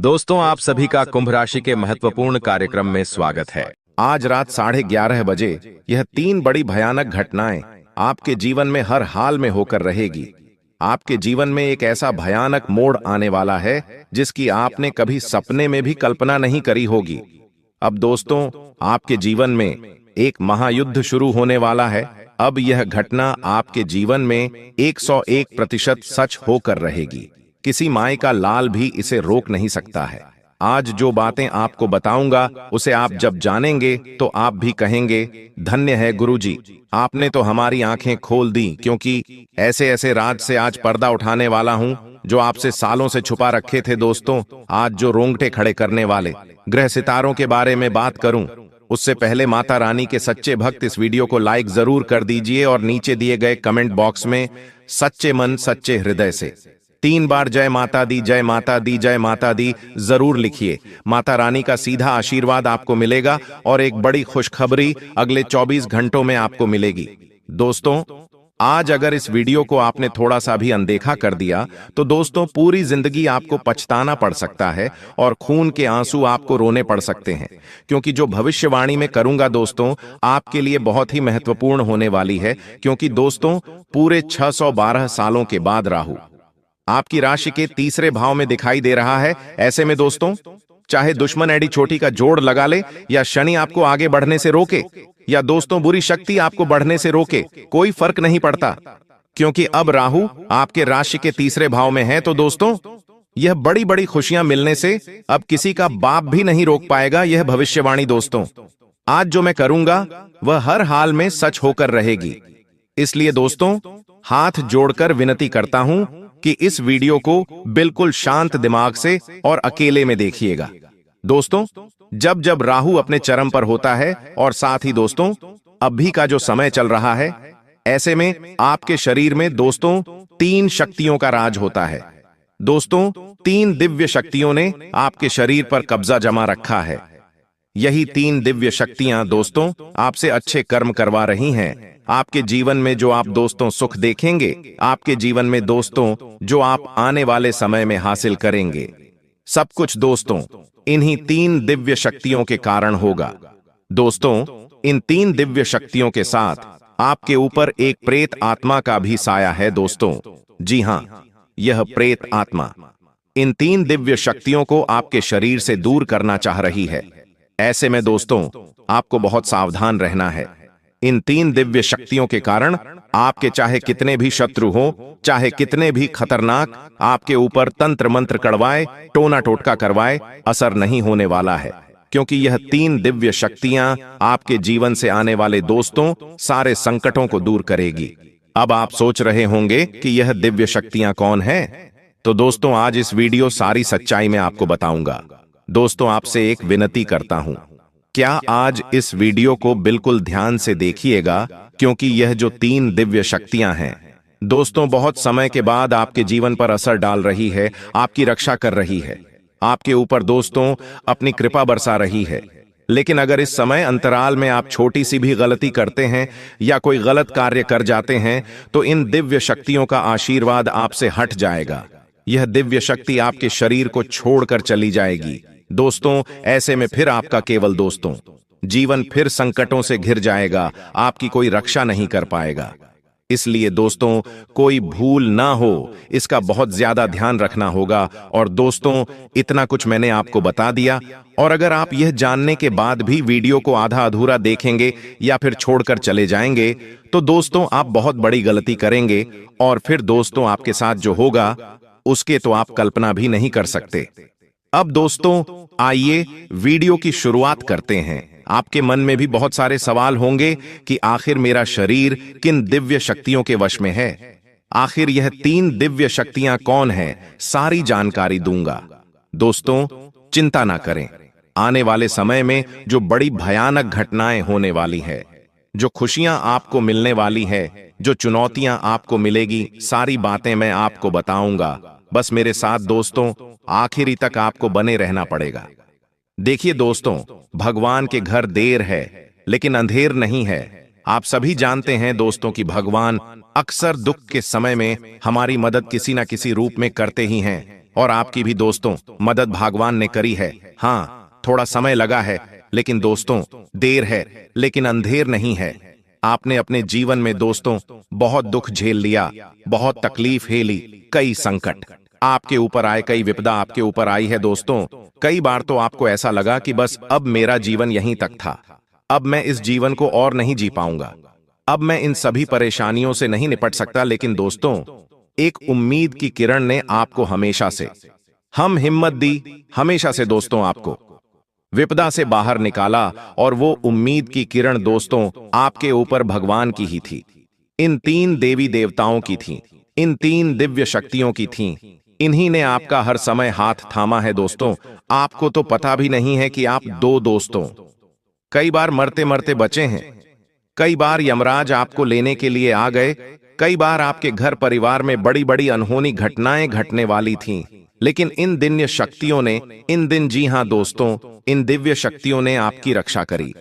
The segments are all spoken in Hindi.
दोस्तों, आप सभी का कुंभ राशि के महत्वपूर्ण कार्यक्रम में स्वागत है। आज रात 11:30 बजे यह 3 बड़ी भयानक घटनाएं आपके जीवन में हर हाल में होकर रहेगी। आपके जीवन में एक ऐसा भयानक मोड़ आने वाला है जिसकी आपने कभी सपने में भी कल्पना नहीं करी होगी। अब दोस्तों, आपके जीवन में एक महायुद्ध शुरू होने वाला है। अब यह घटना आपके जीवन में 101% सच होकर रहेगी। किसी माय का लाल भी इसे रोक नहीं सकता है। आज जो बातें आपको बताऊंगा उसे आप जब जानेंगे तो आप भी कहेंगे, धन्य है गुरुजी, आपने तो हमारी आंखें खोल दी। क्योंकि ऐसे ऐसे राज से आज पर्दा उठाने वाला हूं जो आपसे सालों से छुपा रखे थे। दोस्तों, आज जो रोंगटे खड़े करने वाले ग्रह सितारों के बारे में बात करूं, उससे पहले माता रानी के सच्चे भक्त इस वीडियो को लाइक जरूर कर दीजिए और नीचे दिए गए कमेंट बॉक्स में सच्चे मन सच्चे हृदय से 3 बार जय माता दी, जय माता दी, जय माता दी जरूर लिखिए। माता रानी का सीधा आशीर्वाद आपको मिलेगा और एक बड़ी खुशखबरी अगले 24 घंटों में आपको मिलेगी। दोस्तों, आज अगर इस वीडियो को आपने थोड़ा सा भी अनदेखा कर दिया तो दोस्तों पूरी जिंदगी आपको पछताना पड़ सकता है और खून के आंसू आपको रोने पड़ सकते हैं। क्योंकि जो भविष्यवाणी मैं करूंगा दोस्तों आपके लिए बहुत ही महत्वपूर्ण होने वाली है। क्योंकि दोस्तों पूरे 612 सालों के बाद राहु आपकी राशि के तीसरे भाव में दिखाई दे रहा है। ऐसे में दोस्तों, चाहे दुश्मन एडी छोटी का जोड़ लगा ले या शनि आपको आगे बढ़ने से रोके या दोस्तों बुरी शक्ति आपको बढ़ने से रोके, कोई फर्क नहीं पड़ता। क्योंकि अब राहु आपके राशि के तीसरे भाव में है। तो दोस्तों, यह बड़ी बड़ी खुशियां मिलने से अब किसी का बाप भी नहीं रोक पाएगा। यह भविष्यवाणी दोस्तों आज जो मैं करूंगा वह हर हाल में सच होकर रहेगी। इसलिए दोस्तों हाथ जोड़कर विनती करता हूं कि इस वीडियो को बिल्कुल शांत दिमाग से और अकेले में देखिएगा। दोस्तों, जब जब राहु अपने चरम पर होता है और साथ ही दोस्तों अभी का जो समय चल रहा है, ऐसे में आपके शरीर में दोस्तों 3 शक्तियों का राज होता है। दोस्तों 3 दिव्य शक्तियों ने आपके शरीर पर कब्जा जमा रखा है। यही 3 दिव्य शक्तियां दोस्तों आपसे अच्छे कर्म करवा रही हैं। आपके जीवन में जो आप दोस्तों सुख देखेंगे, आपके जीवन में दोस्तों जो आप आने वाले समय में हासिल करेंगे, सब कुछ दोस्तों इन्हीं 3 दिव्य शक्तियों के कारण होगा। दोस्तों, इन 3 दिव्य शक्तियों के साथ आपके ऊपर एक प्रेत आत्मा का भी साया है। दोस्तों जी हां, यह प्रेत आत्मा इन 3 दिव्य शक्तियों को आपके शरीर से दूर करना चाह रही है। ऐसे में दोस्तों आपको बहुत सावधान रहना है। इन 3 दिव्य शक्तियों के कारण आपके चाहे कितने भी शत्रु हो, चाहे कितने भी खतरनाक आपके ऊपर तंत्र मंत्र कड़वाए, टोना टोटका करवाए, असर नहीं होने वाला है। क्योंकि यह 3 दिव्य शक्तियां आपके जीवन से आने वाले दोस्तों सारे संकटों को दूर करेगी। अब आप सोच रहे होंगे कि यह दिव्य शक्तियां कौन है? तो दोस्तों आज इस वीडियो सारी सच्चाई में आपको बताऊंगा। दोस्तों आपसे एक विनती करता हूं, क्या आज इस वीडियो को बिल्कुल ध्यान से देखिएगा। क्योंकि यह जो 3 दिव्य शक्तियां हैं दोस्तों बहुत समय के बाद आपके जीवन पर असर डाल रही है, आपकी रक्षा कर रही है, आपके ऊपर दोस्तों अपनी कृपा बरसा रही है। लेकिन अगर इस समय अंतराल में आप छोटी सी भी गलती करते हैं या कोई गलत कार्य कर जाते हैं तो इन दिव्य शक्तियों का आशीर्वाद आपसे हट जाएगा। यह दिव्य शक्ति आपके शरीर को छोड़कर चली जाएगी। दोस्तों ऐसे में फिर आपका केवल दोस्तों जीवन फिर संकटों से घिर जाएगा, आपकी कोई रक्षा नहीं कर पाएगा। इसलिए दोस्तों कोई भूल ना हो, इसका बहुत ज्यादा ध्यान रखना होगा। और दोस्तों इतना कुछ मैंने आपको बता दिया, और अगर आप यह जानने के बाद भी वीडियो को आधा अधूरा देखेंगे या फिर छोड़कर चले जाएंगे तो दोस्तों आप बहुत बड़ी गलती करेंगे। और फिर दोस्तों आपके साथ जो होगा उसके तो आप कल्पना भी नहीं कर सकते। अब दोस्तों आइए वीडियो की शुरुआत करते हैं। आपके मन में भी बहुत सारे सवाल होंगे कि आखिर मेरा शरीर किन दिव्य शक्तियों के वश में है, आखिर यह 3 दिव्य शक्तियां कौन हैं, सारी जानकारी दूंगा। दोस्तों चिंता ना करें, आने वाले समय में जो बड़ी भयानक घटनाएं होने वाली है, जो खुशियां आपको मिलने वाली है, जो चुनौतियां आपको मिलेगी, सारी बातें मैं आपको बताऊंगा। बस मेरे साथ दोस्तों आखिरी तक आपको बने रहना पड़ेगा। देखिए दोस्तों, भगवान के घर देर है लेकिन अंधेर नहीं है। आप सभी जानते हैं दोस्तों कि भगवान अक्सर दुख के समय में हमारी मदद किसी न किसी रूप में करते ही हैं। और आपकी भी दोस्तों मदद भगवान ने करी है। हाँ, थोड़ा समय लगा है, लेकिन दोस्तों देर है लेकिन अंधेर नहीं है। आपने अपने जीवन में दोस्तों बहुत दुख झेल लिया, बहुत तकलीफ झेली, कई संकट आपके ऊपर आए, कई विपदा आपके ऊपर आई है दोस्तों। कई बार तो आपको ऐसा लगा कि बस अब मेरा जीवन यहीं तक था, अब मैं इस जीवन को और नहीं जी पाऊंगा, अब मैं इन सभी परेशानियों से नहीं निपट सकता। लेकिन दोस्तों एक उम्मीद की किरण ने आपको हमेशा से हिम्मत दी, हमेशा से दोस्तों आपको विपदा से बाहर निकाला। और वो उम्मीद की किरण दोस्तों आपके ऊपर भगवान की ही थी, इन 3 देवी देवताओं की थी, इन 3 दिव्य शक्तियों की थी। इन्हीं ने आपका हर समय हाथ थामा है दोस्तों। आपको तो पता भी नहीं है कि आप 2 दोस्तों कई बार मरते मरते बचे हैं, कई बार यमराज आपको लेने के लिए आ गए, कई बार आपके घर परिवार में बड़ी बड़ी अनहोनी घटनाएं घटने वाली थीं। लेकिन इन दिव्य शक्तियों ने, इन दिन, जी हां दोस्तों, इन दिव्य शक्तियों ने आपकी रक्षा करी,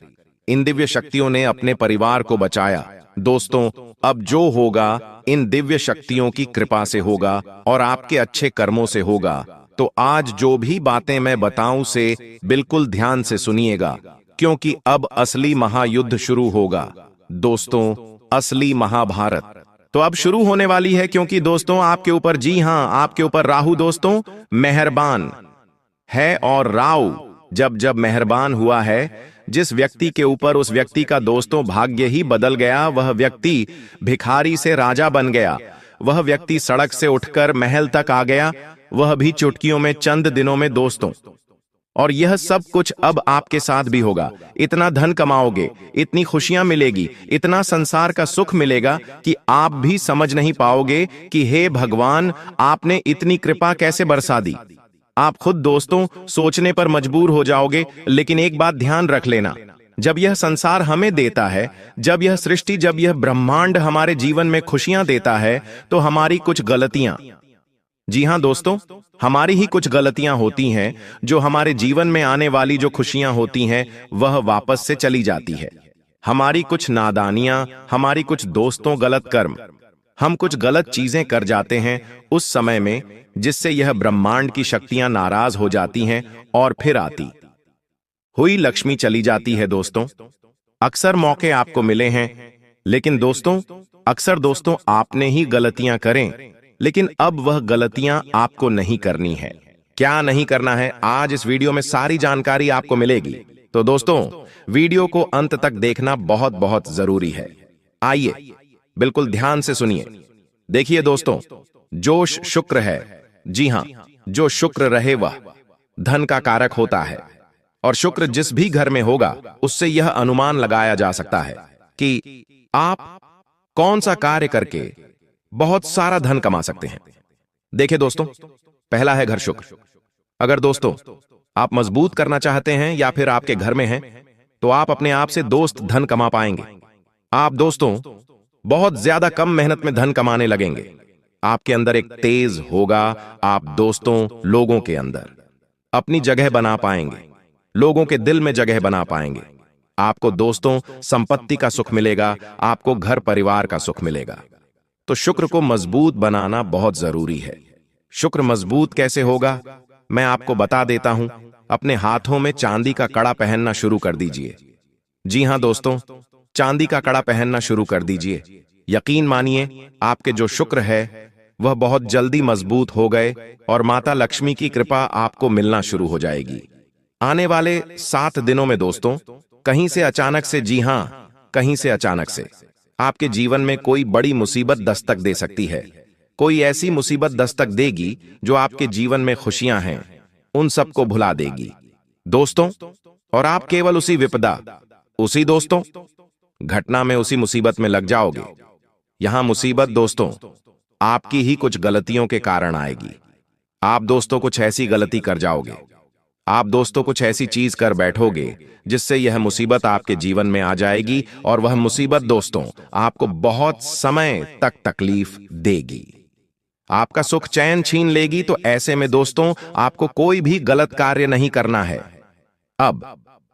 इन दिव्य शक्तियों ने अपने परिवार को बचाया। दोस्तों अब जो होगा इन दिव्य शक्तियों की कृपा से होगा और आपके अच्छे कर्मों से होगा। तो आज जो भी बातें मैं बताऊं से बिल्कुल ध्यान से सुनिएगा, क्योंकि अब असली महायुद्ध शुरू होगा दोस्तों, असली महाभारत तो अब शुरू होने वाली है। क्योंकि दोस्तों आपके ऊपर, जी हां, आपके ऊपर राहु दोस्तों मेहरबान है, और राहु जब जब मेहरबान हुआ है जिस व्यक्ति के ऊपर, उस व्यक्ति का दोस्तों भाग्य ही बदल गया। वह व्यक्ति भिखारी से राजा बन गया, वह व्यक्ति सड़क से उठकर महल तक आ गया, वह भी चुटकियों में, चंद दिनों में दोस्तों। और यह सब कुछ अब आपके साथ भी होगा। इतना धन कमाओगे, इतनी खुशियां मिलेगी, इतना संसार का सुख मिलेगा कि आप भी समझ नहीं पाओगे कि हे भगवान, आपने इतनी कृपा कैसे बरसा दी। आप खुद दोस्तों सोचने पर मजबूर हो जाओगे। लेकिन एक बात ध्यान रख लेना, जब यह संसार हमें देता है, जब यह सृष्टि, जब यह ब्रह्मांड हमारे जीवन में खुशियां देता है, तो हमारी कुछ गलतियां, जी हां दोस्तों, हमारी ही कुछ गलतियां होती हैं जो हमारे जीवन में आने वाली जो खुशियां होती हैं वह वापस से चली जाती है। हमारी कुछ नादानियां, हमारी कुछ दोस्तों गलत कर्म, हम कुछ गलत चीजें कर जाते हैं उस समय में, जिससे यह ब्रह्मांड की शक्तियां नाराज हो जाती हैं और फिर आती हुई लक्ष्मी चली जाती है दोस्तों। अक्सर मौके आपको मिले हैं, लेकिन दोस्तों अक्सर दोस्तों आपने ही गलतियां करें, लेकिन अब वह गलतियां आपको नहीं करनी है। क्या नहीं करना है, आज इस वीडियो में सारी जानकारी आपको मिलेगी। तो दोस्तों वीडियो को अंत तक देखना बहुत बहुत जरूरी है। आइए बिल्कुल ध्यान से सुनिए। देखिए दोस्तों, जो शुक्र है, जी हां, जो शुक्र रहे वह धन का कारक होता है, और शुक्र जिस भी घर में होगा उससे यह अनुमान लगाया जा सकता है कि आप कौन सा कार्य करके बहुत सारा धन कमा सकते हैं। देखिए दोस्तों, पहला है घर शुक्र। अगर दोस्तों आप मजबूत करना चाहते हैं या फिर आपके घर में हैं, तो आप अपने आप से दोस्त धन कमा पाएंगे। आप दोस्तों बहुत ज्यादा कम मेहनत में धन कमाने लगेंगे। आपके अंदर एक तेज होगा, आप दोस्तों लोगों के अंदर अपनी जगह बना पाएंगे, लोगों के दिल में जगह बना पाएंगे। आपको दोस्तों संपत्ति का सुख मिलेगा, आपको घर परिवार का सुख मिलेगा। तो शुक्र को मजबूत बनाना बहुत जरूरी है। शुक्र मजबूत कैसे होगा, मैं आपको बता देता हूं। अपने हाथों में चांदी का कड़ा पहनना शुरू कर दीजिए। जी हां दोस्तों, चांदी का कड़ा पहनना शुरू कर दीजिए। यकीन मानिए आपके जो शुक्र है वह बहुत जल्दी मजबूत हो गए और माता लक्ष्मी की कृपा आपको मिलना शुरू हो जाएगी। आने वाले 7 दिनों में दोस्तों कहीं से अचानक से, जी हां, कहीं से अचानक से आपके जीवन में कोई बड़ी मुसीबत दस्तक दे सकती है। कोई ऐसी मुसीबत दस्तक देगी जो आपके जीवन में खुशियां हैं उन सबको भुला देगी दोस्तों। और आप केवल उसी विपदा, उसी दोस्तों घटना में, उसी मुसीबत में लग जाओगे। यहां मुसीबत दोस्तों आपकी ही कुछ गलतियों के कारण आएगी। आप दोस्तों कुछ ऐसी गलती कर जाओगे, आप दोस्तों कुछ ऐसी चीज कर बैठोगे जिससे यह मुसीबत आपके जीवन में आ जाएगी, और वह मुसीबत दोस्तों आपको बहुत समय तक तकलीफ देगी, आपका सुख चैन छीन लेगी। तो ऐसे में दोस्तों आपको कोई भी गलत कार्य नहीं करना है। अब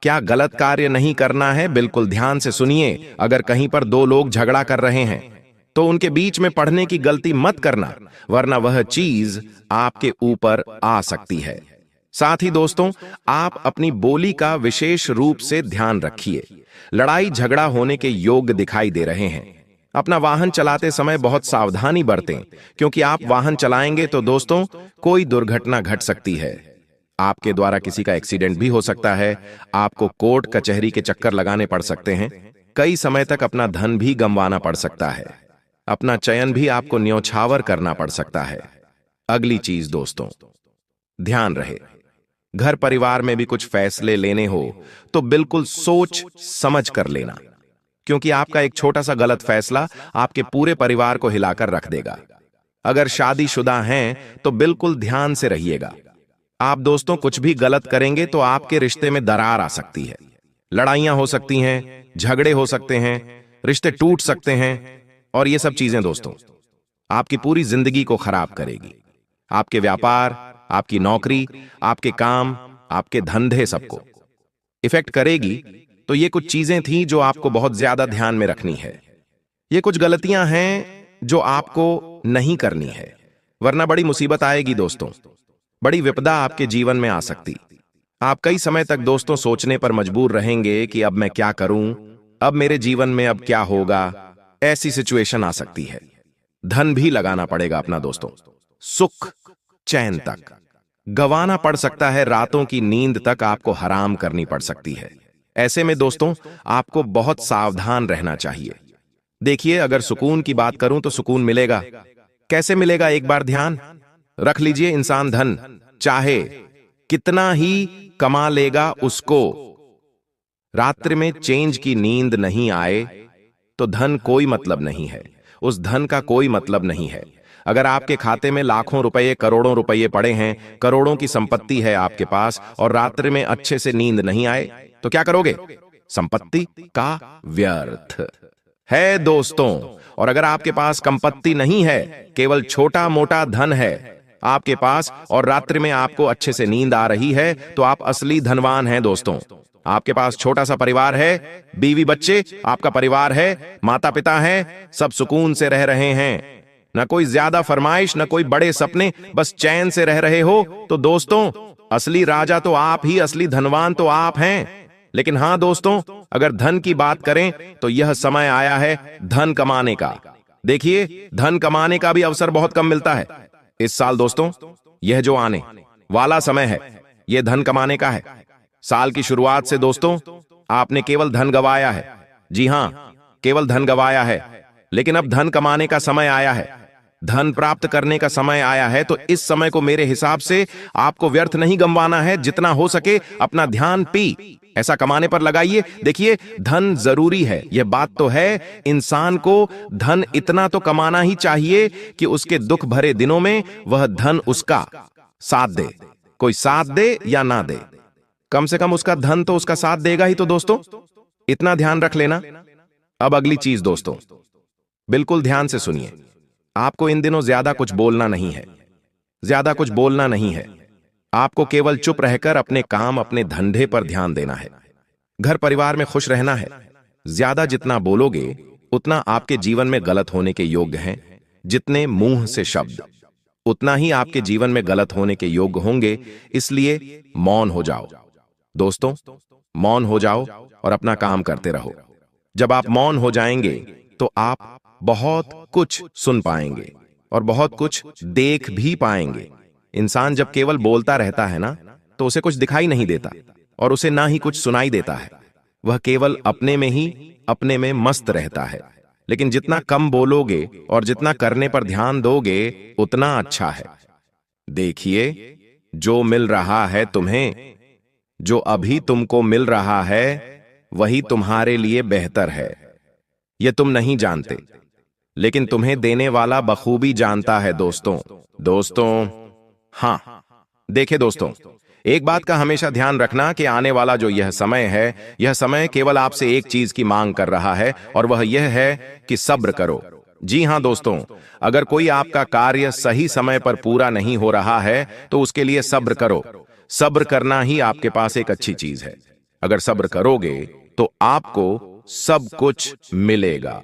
क्या गलत कार्य नहीं करना है, बिल्कुल ध्यान से सुनिए। अगर कहीं पर 2 लोग झगड़ा कर रहे हैं, तो उनके बीच में पढ़ने की गलती मत करना, वरना वह चीज आपके ऊपर आ सकती है। साथ ही दोस्तों, आप अपनी बोली का विशेष रूप से ध्यान रखिए। लड़ाई झगड़ा होने के योग दिखाई दे रहे हैं। अपना वाहन चलाते समय बहुत सावधानी बरतें, क्योंकि आप वाहन चलाएंगे तो दोस्तों कोई दुर्घटना घट सकती है। आपके द्वारा किसी का एक्सीडेंट भी हो सकता है। आपको कोर्ट कचहरी के चक्कर लगाने पड़ सकते हैं। कई समय तक अपना धन भी गंवाना पड़ सकता है। अपना चयन भी आपको न्योछावर करना पड़ सकता है। अगली चीज दोस्तों, ध्यान रहे, घर परिवार में भी कुछ फैसले लेने हो तो बिल्कुल सोच समझ कर लेना, क्योंकि आपका एक छोटा सा गलत फैसला आपके पूरे परिवार को हिलाकर रख देगा। अगर शादीशुदा हैं तो बिल्कुल ध्यान से रहिएगा। आप दोस्तों कुछ भी गलत करेंगे तो आपके रिश्ते में दरार आ सकती है। लड़ाइयां हो सकती हैं, झगड़े हो सकते हैं, रिश्ते टूट सकते हैं, और ये सब चीजें दोस्तों आपकी पूरी जिंदगी को खराब करेगी। आपके व्यापार, आपकी नौकरी, आपके काम, आपके धंधे सबको इफेक्ट करेगी। तो ये कुछ चीजें थी जो आपको बहुत ज्यादा ध्यान में रखनी है। ये कुछ गलतियां हैं जो आपको नहीं करनी है, वरना बड़ी मुसीबत आएगी दोस्तों। बड़ी विपदा आपके जीवन में आ सकती। आप कई समय तक दोस्तों सोचने पर मजबूर रहेंगे कि अब मैं क्या करूं, अब मेरे जीवन में अब क्या होगा। ऐसी सिचुएशन आ सकती है। धन भी लगाना पड़ेगा अपना दोस्तों। सुख चैन तक गंवाना पड़ सकता है। रातों की नींद तक आपको हराम करनी पड़ सकती है। ऐसे में दोस्तों आपको बहुत सावधान रहना चाहिए। देखिए, अगर सुकून की बात करूं तो सुकून मिलेगा। कैसे मिलेगा, एक बार ध्यान रख लीजिए। इंसान धन चाहे कितना ही कमा लेगा, उसको रात्रि में चैन की नींद नहीं आए तो धन कोई मतलब नहीं है। उस धन का कोई मतलब नहीं है। अगर आपके खाते में लाखों रुपए, करोड़ों रुपए पड़े हैं, करोड़ों की संपत्ति है आपके पास, और रात्रि में अच्छे से नींद नहीं आए तो क्या करोगे? संपत्ति का व्यर्थ है दोस्तों। और अगर आपके पास संपत्ति नहीं है, केवल छोटा मोटा धन है आपके पास, और रात्रि में आपको अच्छे से नींद आ रही है, तो आप असली धनवान हैं दोस्तों। आपके पास छोटा सा परिवार है, बीवी बच्चे, आपका परिवार है, माता पिता हैं, सब सुकून से रह रहे हैं। न कोई ज्यादा फरमाइश, न कोई बड़े सपने, बस चैन से रह रहे हो, तो दोस्तों असली राजा तो आप ही, असली धनवान तो आप हैं। लेकिन हां दोस्तों, अगर धन की बात करें तो यह समय आया है धन कमाने का। देखिए, धन कमाने का भी अवसर बहुत कम मिलता है इस साल दोस्तों। यह जो आने वाला समय है, यह धन कमाने का है। साल की शुरुआत से दोस्तों आपने केवल धन गंवाया है। जी हां, केवल धन गंवाया है। लेकिन अब धन कमाने का समय आया है, धन प्राप्त करने का समय आया है। तो इस समय को मेरे हिसाब से आपको व्यर्थ नहीं गंवाना है। जितना हो सके अपना ध्यान ऐसा कमाने पर लगाइए। देखिए, धन जरूरी है, यह बात तो है। इंसान को धन इतना तो कमाना ही चाहिए कि उसके दुख भरे दिनों में वह धन उसका साथ दे। कोई साथ दे या ना दे, कम से कम उसका धन तो उसका साथ देगा ही। तो दोस्तों इतना ध्यान रख लेना। अब अगली चीज दोस्तों, बिल्कुल ध्यान से सुनिए। आपको इन दिनों ज्यादा कुछ बोलना नहीं है, ज्यादा कुछ बोलना नहीं है। आपको केवल चुप रहकर अपने काम, अपने धंधे पर ध्यान देना है। घर परिवार में खुश रहना है। ज्यादा जितना बोलोगे उतना आपके जीवन में गलत होने के योग्य हैं। जितने मुंह से शब्द, उतना ही आपके जीवन में गलत होने के योग्य होंगे। इसलिए मौन हो जाओ दोस्तों, मौन हो जाओ और अपना काम करते रहो। जब आप मौन हो जाएंगे तो आप बहुत कुछ सुन पाएंगे और बहुत कुछ देख भी पाएंगे। इंसान जब केवल बोलता रहता है ना, तो उसे कुछ दिखाई नहीं देता और उसे ना ही कुछ सुनाई देता है। वह केवल अपने में ही, अपने में मस्त रहता है। लेकिन जितना कम बोलोगे और जितना करने पर ध्यान दोगे उतना अच्छा है। देखिए, जो मिल रहा है तुम्हें, जो अभी तुमको मिल रहा है, वही तुम्हारे लिए बेहतर है। यह तुम नहीं जानते, लेकिन तुम्हें देने वाला बखूबी जानता है दोस्तों। हां, देखिए दोस्तों, एक बात का हमेशा ध्यान रखना कि आने वाला जो यह समय है, यह समय केवल आपसे एक चीज की मांग कर रहा है, और वह यह है कि सब्र करो। जी हां दोस्तों, अगर कोई आपका कार्य सही समय पर पूरा नहीं हो रहा है तो उसके लिए सब्र करो। सब्र करना ही आपके पास एक अच्छी चीज है। अगर सब्र करोगे तो आपको सब कुछ मिलेगा।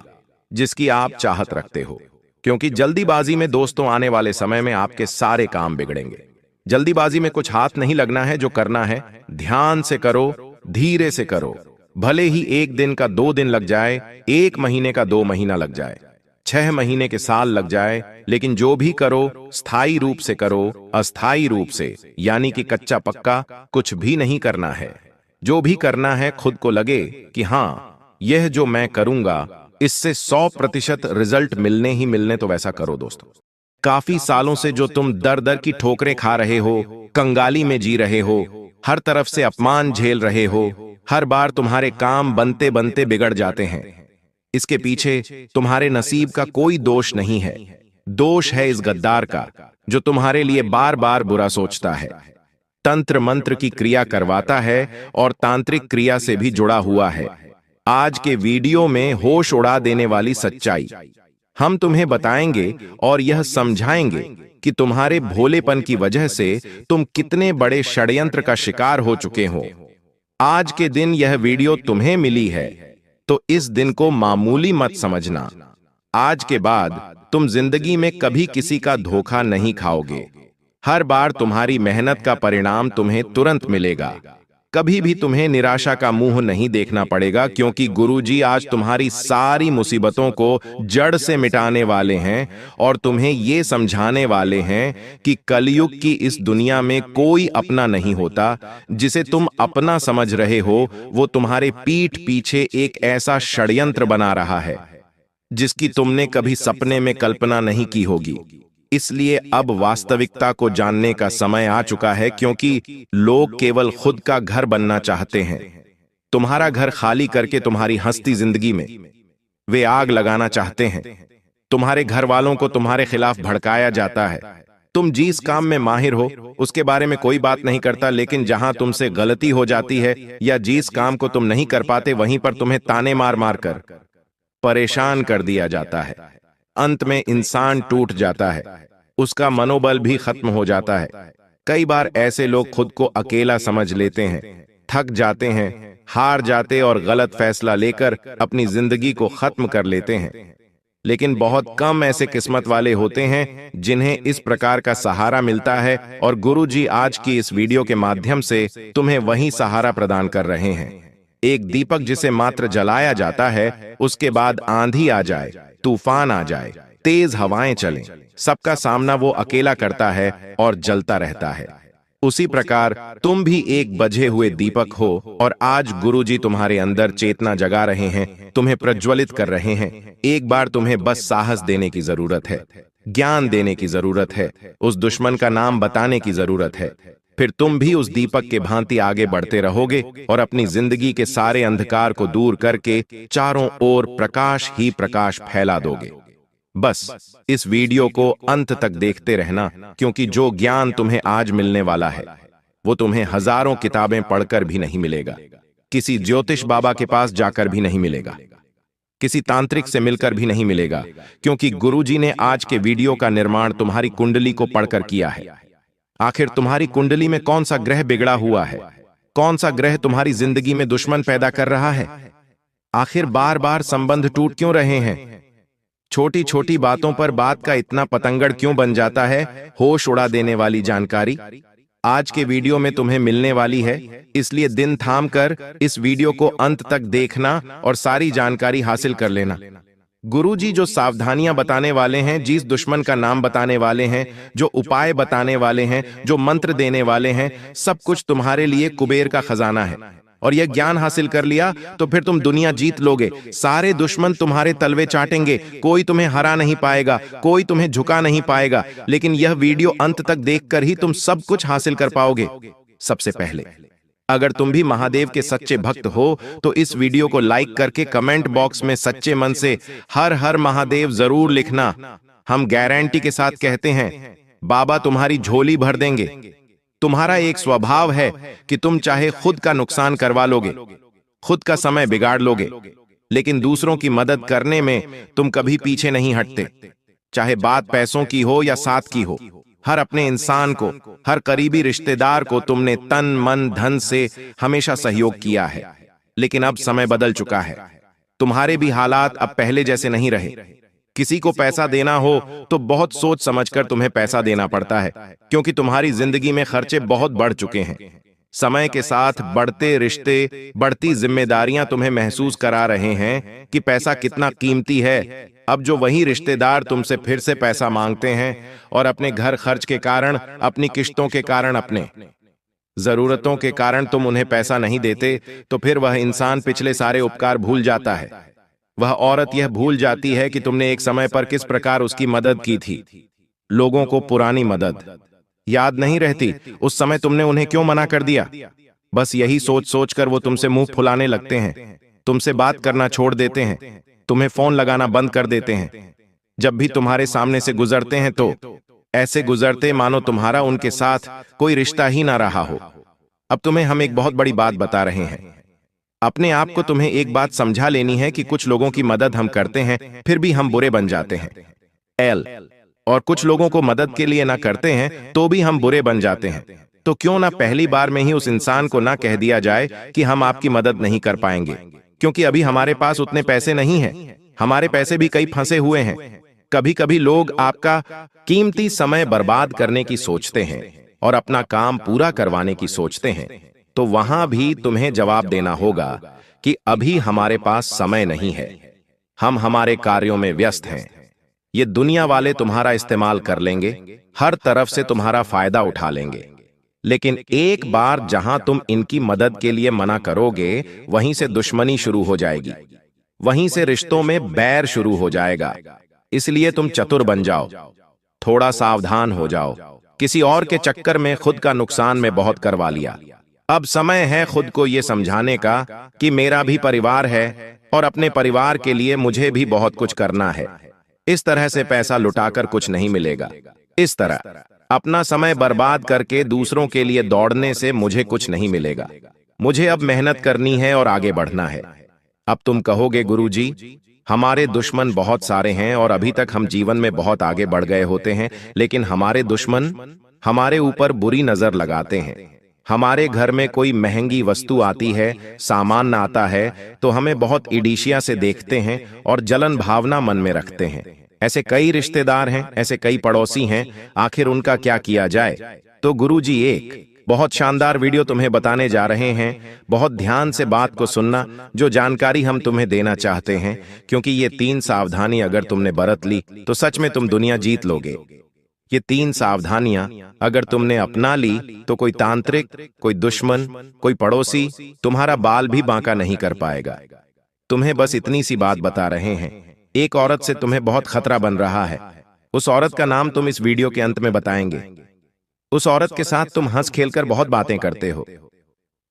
जिसकी आप चाहत रखते हो, क्योंकि जल्दीबाजी में दोस्तों आने वाले समय में आपके सारे काम बिगड़ेंगे। जल्दीबाजी में कुछ हाथ नहीं लगना है। जो करना है ध्यान से करो, धीरे से करो। भले ही 1 दिन का 2 दिन लग जाए, 1 महीने का 2 महीना लग जाए, 6 महीने के साल लग जाए, लेकिन जो भी करो स्थायी रूप से करो। अस्थायी रूप से यानी कि कच्चा पक्का कुछ भी नहीं करना है। जो भी करना है खुद को लगे कि हाँ, यह जो मैं करूंगा इससे 100% रिजल्ट मिलने ही मिलने, तो वैसा करो दोस्तों। काफी सालों से जो तुम दर दर की ठोकरें खा रहे हो, कंगाली में जी रहे हो, हर तरफ से अपमान झेल रहे हो, हर बार तुम्हारे काम बनते बनते बिगड़ जाते हैं, इसके पीछे तुम्हारे नसीब का कोई दोष नहीं है। दोष है इस गद्दार का जो तुम्हारे लिए बार बार बुरा सोचता है, तंत्र मंत्र की क्रिया करवाता है और तांत्रिक क्रिया से भी जुड़ा हुआ है। आज के वीडियो में होश उड़ा देने वाली सच्चाई हम तुम्हें बताएंगे और यह समझाएंगे कि तुम्हारे भोलेपन की वजह से तुम कितने बड़े षड्यंत्र का शिकार हो चुके हो। आज के दिन यह वीडियो तुम्हें मिली है तो इस दिन को मामूली मत समझना। आज के बाद तुम जिंदगी में कभी किसी का धोखा नहीं खाओगे। हर बार तुम्हारी मेहनत का परिणाम तुम्हें तुरंत मिलेगा। कभी भी तुम्हें निराशा का मुंह नहीं देखना पड़ेगा, क्योंकि गुरुजी आज तुम्हारी सारी मुसीबतों को जड़ से मिटाने वाले हैं और तुम्हें ये समझाने वाले हैं कि कलयुग की इस दुनिया में कोई अपना नहीं होता। जिसे तुम अपना समझ रहे हो वो तुम्हारे पीठ पीछे एक ऐसा षड्यंत्र बना रहा है जिसकी तुमने कभी सपने में कल्पना नहीं की होगी। इसलिए अब वास्तविकता को जानने का समय आ चुका है, क्योंकि लोग केवल खुद का घर बनना चाहते हैं। तुम्हारा घर खाली करके तुम्हारी हंसती जिंदगी में वे आग लगाना चाहते हैं। तुम्हारे घर वालों को तुम्हारे खिलाफ भड़काया जाता है। तुम जिस काम में माहिर हो उसके बारे में कोई बात नहीं करता, लेकिन जहां तुमसे गलती हो जाती है या जिस काम को तुम नहीं कर पाते वहीं पर तुम्हें ताने मार मार कर परेशान कर दिया जाता है। अंत में इंसान टूट जाता है, उसका मनोबल भी खत्म हो जाता है। कई बार ऐसे लोग खुद को अकेला समझ लेते हैं, थक जाते हैं, हार जाते और गलत फैसला लेकर अपनी जिंदगी को खत्म कर लेते हैं। लेकिन बहुत कम ऐसे किस्मत वाले होते हैं जिन्हें इस प्रकार का सहारा मिलता है, और गुरुजी आज की इस वीडियो के माध्यम से तुम्हें वही सहारा प्रदान कर रहे हैं। एक दीपक जिसे मात्र जलाया जाता है, उसके बाद आंधी आ जाए, तूफान आ जाए, तेज हवाएं चलें, सबका सामना वो अकेला करता है और जलता रहता है। उसी प्रकार तुम भी एक बझे हुए दीपक हो और आज गुरुजी तुम्हारे अंदर चेतना जगा रहे हैं, तुम्हें प्रज्वलित कर रहे हैं। एक बार तुम्हें बस साहस देने की जरूरत है, ज्ञान देने की जरूरत है, उस दुश्मन का नाम बताने की जरूरत है। फिर तुम भी उस दीपक के भांति आगे बढ़ते रहोगे और अपनी जिंदगी के सारे अंधकार को दूर करके चारों ओर प्रकाश ही प्रकाश फैला दोगे। बस इस वीडियो को अंत तक देखते रहना, क्योंकि जो ज्ञान तुम्हें आज मिलने वाला है वो तुम्हें हजारों किताबें पढ़कर भी नहीं मिलेगा, किसी ज्योतिष बाबा के पास जाकर भी नहीं मिलेगा, किसी तांत्रिक से मिलकर भी नहीं मिलेगा, क्योंकि गुरुजी ने आज के वीडियो का निर्माण तुम्हारी कुंडली को पढ़कर किया है। आखिर तुम्हारी कुंडली में कौन सा ग्रह बिगड़ा हुआ है? कौन सा ग्रह तुम्हारी जिंदगी में दुश्मन पैदा कर रहा है? आखिर बार बार संबंध टूट क्यों रहे हैं? छोटी छोटी बातों पर बात का इतना पतंगड़ क्यों बन जाता है? होश उड़ा देने वाली जानकारी आज के वीडियो में तुम्हें मिलने वाली है, इसलिए दिन थाम कर इस वीडियो को अंत तक देखना और सारी जानकारी हासिल कर लेना। गुरुजी जो सावधानियां बताने वाले हैं, जिस दुश्मन का नाम बताने वाले हैं, जो उपाय बताने वाले हैं, जो मंत्र देने वाले हैं, सब कुछ तुम्हारे लिए कुबेर का खजाना है। और यह ज्ञान हासिल कर लिया तो फिर तुम दुनिया जीत लोगे। सारे दुश्मन तुम्हारे तलवे चाटेंगे, कोई तुम्हें हरा नहीं पाएगा, कोई तुम्हें झुका नहीं पाएगा। लेकिन यह वीडियो अंत तक देखकर ही तुम सब कुछ हासिल कर पाओगे। सबसे पहले अगर तुम भी महादेव के सच्चे भक्त हो तो इस वीडियो को लाइक करके कमेंट बॉक्स में सच्चे मन से हर हर महादेव जरूर लिखना। हम गारंटी के साथ कहते हैं बाबा तुम्हारी झोली भर देंगे। तुम्हारा एक स्वभाव है कि तुम चाहे खुद का नुकसान करवा लोगे, खुद का समय बिगाड़ लोगे, लेकिन दूसरों की मदद करने में तुम कभी पीछे नहीं हटते। चाहे बात पैसों की हो या साथ की हो, हर अपने इंसान को, हर करीबी रिश्तेदार को तुमने तन मन धन से हमेशा सहयोग किया है। लेकिन अब समय बदल चुका है। तुम्हारे भी हालात अब पहले जैसे नहीं रहे। किसी को पैसा देना हो तो बहुत सोच समझकर तुम्हें पैसा देना पड़ता है, क्योंकि तुम्हारी जिंदगी में खर्चे बहुत बढ़ चुके हैं। समय के साथ बढ़ते रिश्ते, बढ़ती जिम्मेदारियां तुम्हें महसूस करा रहे हैं कि पैसा कितना कीमती है। अब जो वही रिश्तेदार तुमसे फिर से पैसा मांगते हैं और अपने घर खर्च के कारण, अपनी किश्तों के कारण, अपने जरूरतों के कारण तुम उन्हें पैसा नहीं देते, तो फिर वह इंसान पिछले सारे उपकार भूल जाता है। वह औरत यह भूल जाती है कि तुमने एक समय पर किस प्रकार उसकी मदद की थी। लोगों को पुरानी मदद याद नहीं रहती, उस समय तुमने उन्हें क्यों मना कर दिया। बस यही सोच सोचकर वो तुमसे मुंह फुलाने लगते हैं, तुमसे बात करना छोड़ देते हैं, तुम्हें फोन लगाना बंद कर देते हैं। जब भी तुम्हारे सामने से गुजरते हैं तो ऐसे गुजरते मानो तुम्हारा उनके साथ कोई रिश्ता ही ना रहा हो। अब तुम्हें हम एक बहुत बड़ी बात बता रहे हैं। अपने आप को तुम्हें एक बात समझा लेनी है कि कुछ लोगों की मदद हम करते हैं, फिर भी हम बुरे बन जाते हैं। और कुछ लोगों को मदद के लिए ना करते हैं तो भी हम बुरे बन जाते हैं। तो क्यों ना पहली बार में ही उस इंसान को ना कह दिया जाए कि हम आपकी मदद नहीं कर पाएंगे, क्योंकि अभी हमारे पास उतने पैसे नहीं हैं, हमारे पैसे भी कई फंसे हुए हैं। कभी कभी लोग आपका कीमती समय बर्बाद करने की सोचते हैं और अपना काम पूरा करवाने की सोचते हैं, तो वहां भी तुम्हें जवाब देना होगा कि अभी हमारे पास समय नहीं है, हम हमारे कार्यों में व्यस्त हैं। ये दुनिया वाले तुम्हारा इस्तेमाल कर लेंगे, हर तरफ से तुम्हारा फायदा उठा लेंगे, लेकिन एक बार जहां तुम इनकी मदद के लिए मना करोगे, वहीं से दुश्मनी शुरू हो जाएगी, वहीं से रिश्तों में बैर शुरू हो जाएगा। इसलिए तुम चतुर बन जाओ, थोड़ा सावधान हो जाओ। किसी और के चक्कर में खुद का नुकसान में बहुत करवा लिया। अब समय है खुद को यह समझाने का कि मेरा भी परिवार है और अपने परिवार के लिए मुझे भी बहुत कुछ करना है। इस तरह से पैसा लुटाकर कुछ नहीं मिलेगा। इस तरह अपना समय बर्बाद करके दूसरों के लिए दौड़ने से मुझे कुछ नहीं मिलेगा। मुझे अब मेहनत करनी है और आगे बढ़ना है। अब तुम कहोगे, गुरुजी, हमारे दुश्मन बहुत सारे हैं और अभी तक हम जीवन में बहुत आगे बढ़ गए होते हैं, लेकिन हमारे दुश्मन हमारे ऊपर बुरी नजर लगाते हैं। हमारे घर में कोई महंगी वस्तु आती है, सामान आता है, तो हमें बहुत ईर्ष्या से देखते हैं और जलन भावना मन में रखते हैं। ऐसे कई रिश्तेदार हैं, ऐसे कई पड़ोसी हैं, आखिर उनका क्या किया जाए। तो गुरुजी एक बहुत शानदार वीडियो तुम्हें बताने जा रहे हैं। बहुत ध्यान से बात को सुनना, जो जानकारी हम तुम्हें देना चाहते हैं, क्योंकि ये 3 सावधानी अगर तुमने बरत ली तो सच में तुम दुनिया जीत लोगे। ये 3 सावधानियां अगर तुमने अपना ली तो कोई तांत्रिक, कोई दुश्मन, कोई पड़ोसी तुम्हारा बाल भी बांका नहीं कर पाएगा। तुम्हें बस इतनी सी बात बता रहे हैं। एक औरत से तुम्हें बहुत खतरा बन रहा है। उस औरत का नाम तुम इस वीडियो के अंत में बताएंगे। उस औरत के साथ तुम हंस खेलकर बहुत बातें करते हो।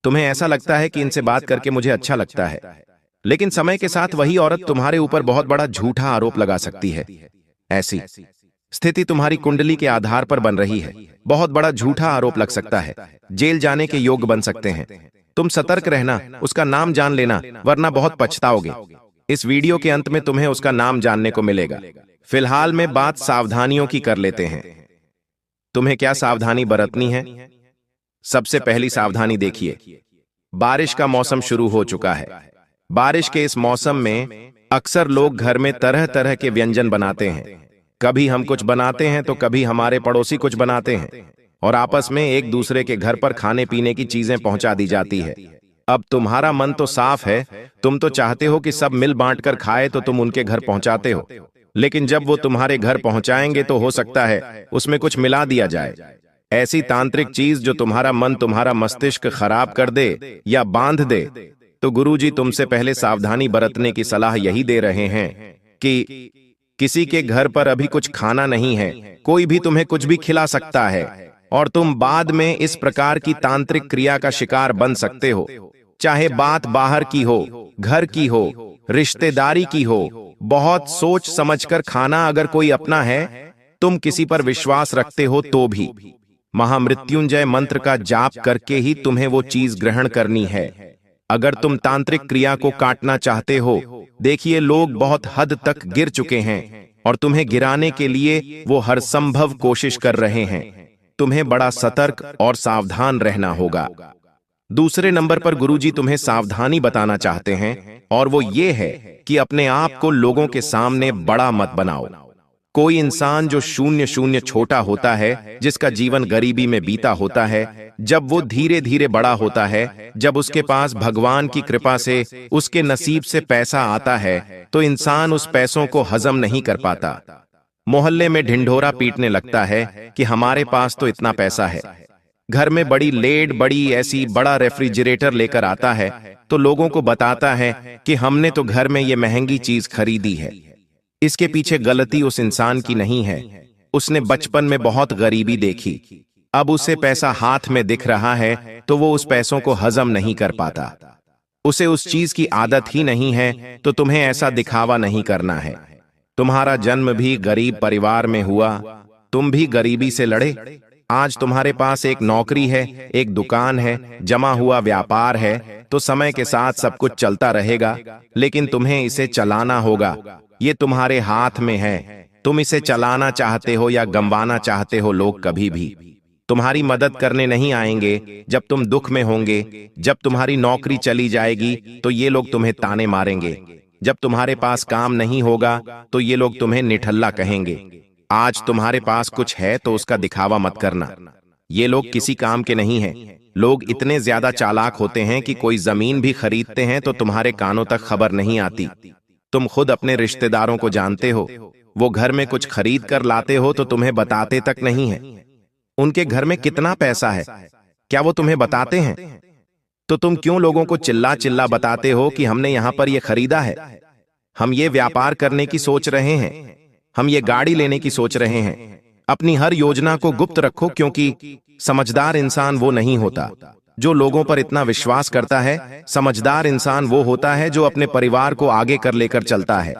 तुम्हें ऐसा लगता है कि इनसे बात करके मुझे अच्छा लगता है, लेकिन समय के साथ वही औरत तुम्हारे ऊपर बहुत बड़ा झूठा आरोप लगा सकती है। ऐसी स्थिति तुम्हारी कुंडली के आधार पर बन रही है। बहुत बड़ा झूठा आरोप लग सकता है, जेल जाने के योग्य बन सकते हैं। तुम सतर्क रहना, उसका नाम जान लेना, वरना बहुत पछताओगे। इस वीडियो के अंत में तुम्हें उसका नाम जानने को मिलेगा। फिलहाल में बात सावधानियों की कर लेते हैं। तुम्हें क्या सावधानी बरतनी है? सबसे पहली सावधानी देखिए, बारिश का मौसम शुरू हो चुका है। बारिश के इस मौसम में अक्सर लोग घर में तरह तरह के व्यंजन बनाते हैं। कभी हम कुछ बनाते हैं तो कभी हमारे पड़ोसी कुछ बनाते हैं, और आपस में एक दूसरे के घर पर खाने पीने की चीजें पहुंचा दी जाती है। अब तुम्हारा मन तो साफ है, तुम तो चाहते हो कि सब मिल बांट कर खाए, तो तुम उनके घर पहुंचाते हो। लेकिन जब वो तुम्हारे घर पहुंचाएंगे तो हो सकता है उसमें कुछ मिला दिया जाए, ऐसी तांत्रिक चीज जो तुम्हारा मन, तुम्हारा मस्तिष्क खराब कर दे या बांध दे। तो गुरुजी तुमसे पहले सावधानी बरतने की सलाह यही दे रहे हैं कि किसी के घर पर अभी कुछ खाना नहीं है, कोई भी तुम्हें कुछ भी खिला सकता है, और तुम बाद में इस प्रकार की तांत्रिक क्रिया का शिकार बन सकते हो। चाहे बात बाहर की हो, घर की हो, रिश्तेदारी की हो, बहुत सोच समझकर खाना अगर कोई अपना है, तुम किसी पर विश्वास रखते हो तो भी महामृत्युंजय मंत्र का जाप करके ही तुम्हें वो चीज ग्रहण करनी है। अगर तुम तांत्रिक क्रिया को काटना चाहते हो, देखिए लोग बहुत हद तक गिर चुके हैं और तुम्हें गिराने के लिए वो हर संभव कोशिश कर रहे हैं। तुम्हें बड़ा सतर्क और सावधान रहना होगा। दूसरे नंबर पर गुरुजी तुम्हें सावधानी बताना चाहते हैं, और वो ये है कि अपने आप को लोगों के सामने बड़ा मत बनाओ। कोई इंसान जो शून्य शून्य छोटा होता है, जिसका जीवन गरीबी में बीता होता है, जब वो धीरे धीरे बड़ा होता है, जब उसके पास भगवान की कृपा से उसके नसीब से पैसा आता है, तो इंसान उस पैसों को हजम नहीं कर पाता। मोहल्ले में ढिंढोरा पीटने लगता है कि हमारे पास तो इतना पैसा है। घर में बड़ी लेड, बड़ी ऐसी बड़ा रेफ्रिजरेटर लेकर आता है, तो लोगों को बताता है कि हमने तो घर में ये महंगी चीज खरीदी है। इसके पीछे गलती उस इंसान की नहीं है। उसने बचपन में बहुत गरीबी देखी, अब उसे पैसा हाथ में दिख रहा है तो वो उस पैसों को हजम नहीं कर पाता। उसे उस चीज की आदत ही नहीं है, तो तुम्हें ऐसा दिखावा नहीं करना है। तुम्हारा जन्म भी गरीब परिवार में हुआ, तुम भी गरीबी से लड़े। आज तुम्हारे पास एक नौकरी है, एक दुकान है, जमा हुआ व्यापार है, तो समय के साथ सब कुछ चलता रहेगा, लेकिन तुम्हें इसे चलाना होगा। ये तुम्हारे हाथ में है। तुम इसे चलाना चाहते हो या गंवाना चाहते हो। लोग कभी भी तुम्हारी मदद करने नहीं आएंगे जब तुम दुख में होंगे। जब तुम्हारी नौकरी चली जाएगी तो ये लोग तुम्हें ताने मारेंगे। जब तुम्हारे पास काम नहीं होगा तो ये लोग तुम्हें निठल्ला कहेंगे। आज तुम्हारे पास कुछ है तो उसका दिखावा मत करना। ये लोग किसी काम के नहीं हैं। लोग इतने ज्यादा चालाक होते हैं कि कोई जमीन भी खरीदते हैं तो तुम्हारे कानों तक खबर नहीं आती। तुम खुद अपने रिश्तेदारों को जानते हो, वो घर में कुछ खरीद कर लाते हो तो तुम्हें बताते तक नहीं है। उनके घर में कितना पैसा है, क्या वो तुम्हें बताते हैं? तो तुम क्यों लोगों को चिल्ला चिल्ला बताते हो कि हमने यहां पर ये खरीदा है, हम ये व्यापार करने की सोच रहे हैं, हम ये गाड़ी लेने की सोच रहे हैं। अपनी हर योजना को गुप्त रखो, क्योंकि समझदार इंसान वो नहीं होता जो लोगों पर इतना विश्वास करता है। समझदार इंसान वो होता है जो अपने परिवार को आगे कर लेकर चलता है,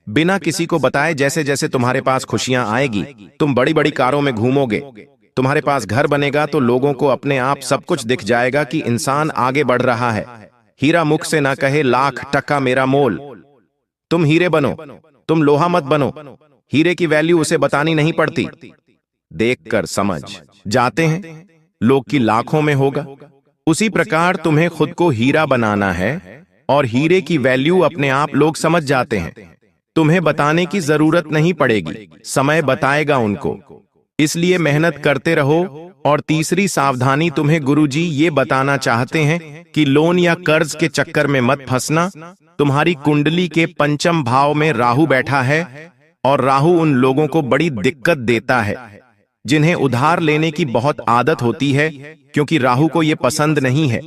बिना किसी को बताए। जैसे जैसे तुम्हारे पास खुशियां आएगी, तुम बड़ी बड़ी कारों में घूमोगे, तुम्हारे पास घर बनेगा, तो लोगों को अपने आप सब कुछ दिख जाएगा कि इंसान आगे बढ़ रहा है। हीरा मुख से ना कहे लाख टका मेरा मोल। तुम हीरे बनो, तुम लोहा मत बनो। हीरे की वैल्यू उसे बतानी नहीं पड़ती, देखकर समझ जाते हैं लोग की लाखों में होगा। उसी प्रकार तुम्हें खुद को हीरा बनाना है, और हीरे की वैल्यू अपने आप लोग समझ जाते हैं। तुम्हें बताने की जरूरत नहीं पड़ेगी, समय बताएगा उनको। इसलिए मेहनत करते रहो। और तीसरी सावधानी तुम्हें गुरुजी ये बताना चाहते हैं कि लोन या कर्ज के चक्कर में मत फंसना। तुम्हारी कुंडली के पंचम भाव में राहु बैठा है, और राहु उन लोगों को बड़ी दिक्कत देता है जिन्हें उधार लेने की बहुत आदत होती है, क्योंकि राहु को यह पसंद नहीं है।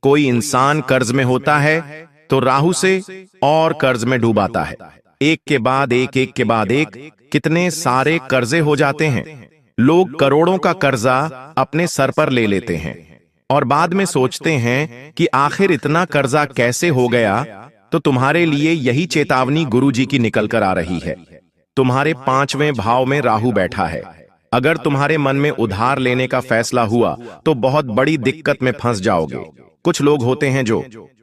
कोई इंसान कर्ज में होता है तो राहु से और कर्ज में डूबाता है। एक के बाद एक, एक के बाद एक, कितने सारे कर्जे हो जाते हैं। लोग करोड़ों का कर्जा अपने सर पर ले लेते हैं और बाद में सोचते हैं कि आखिर इतना कर्जा कैसे हो गया। तो तुम्हारे लिए यही चेतावनी गुरुजी की निकल कर आ रही है। तुम्हारे पांचवें भाव में राहु बैठा है। अगर तुम्हारे मन में उधार लेने का फैसला हुआ तो बहुत बड़ी दिक्कत में फंस जाओगे। कुछ लोग होते हैं जो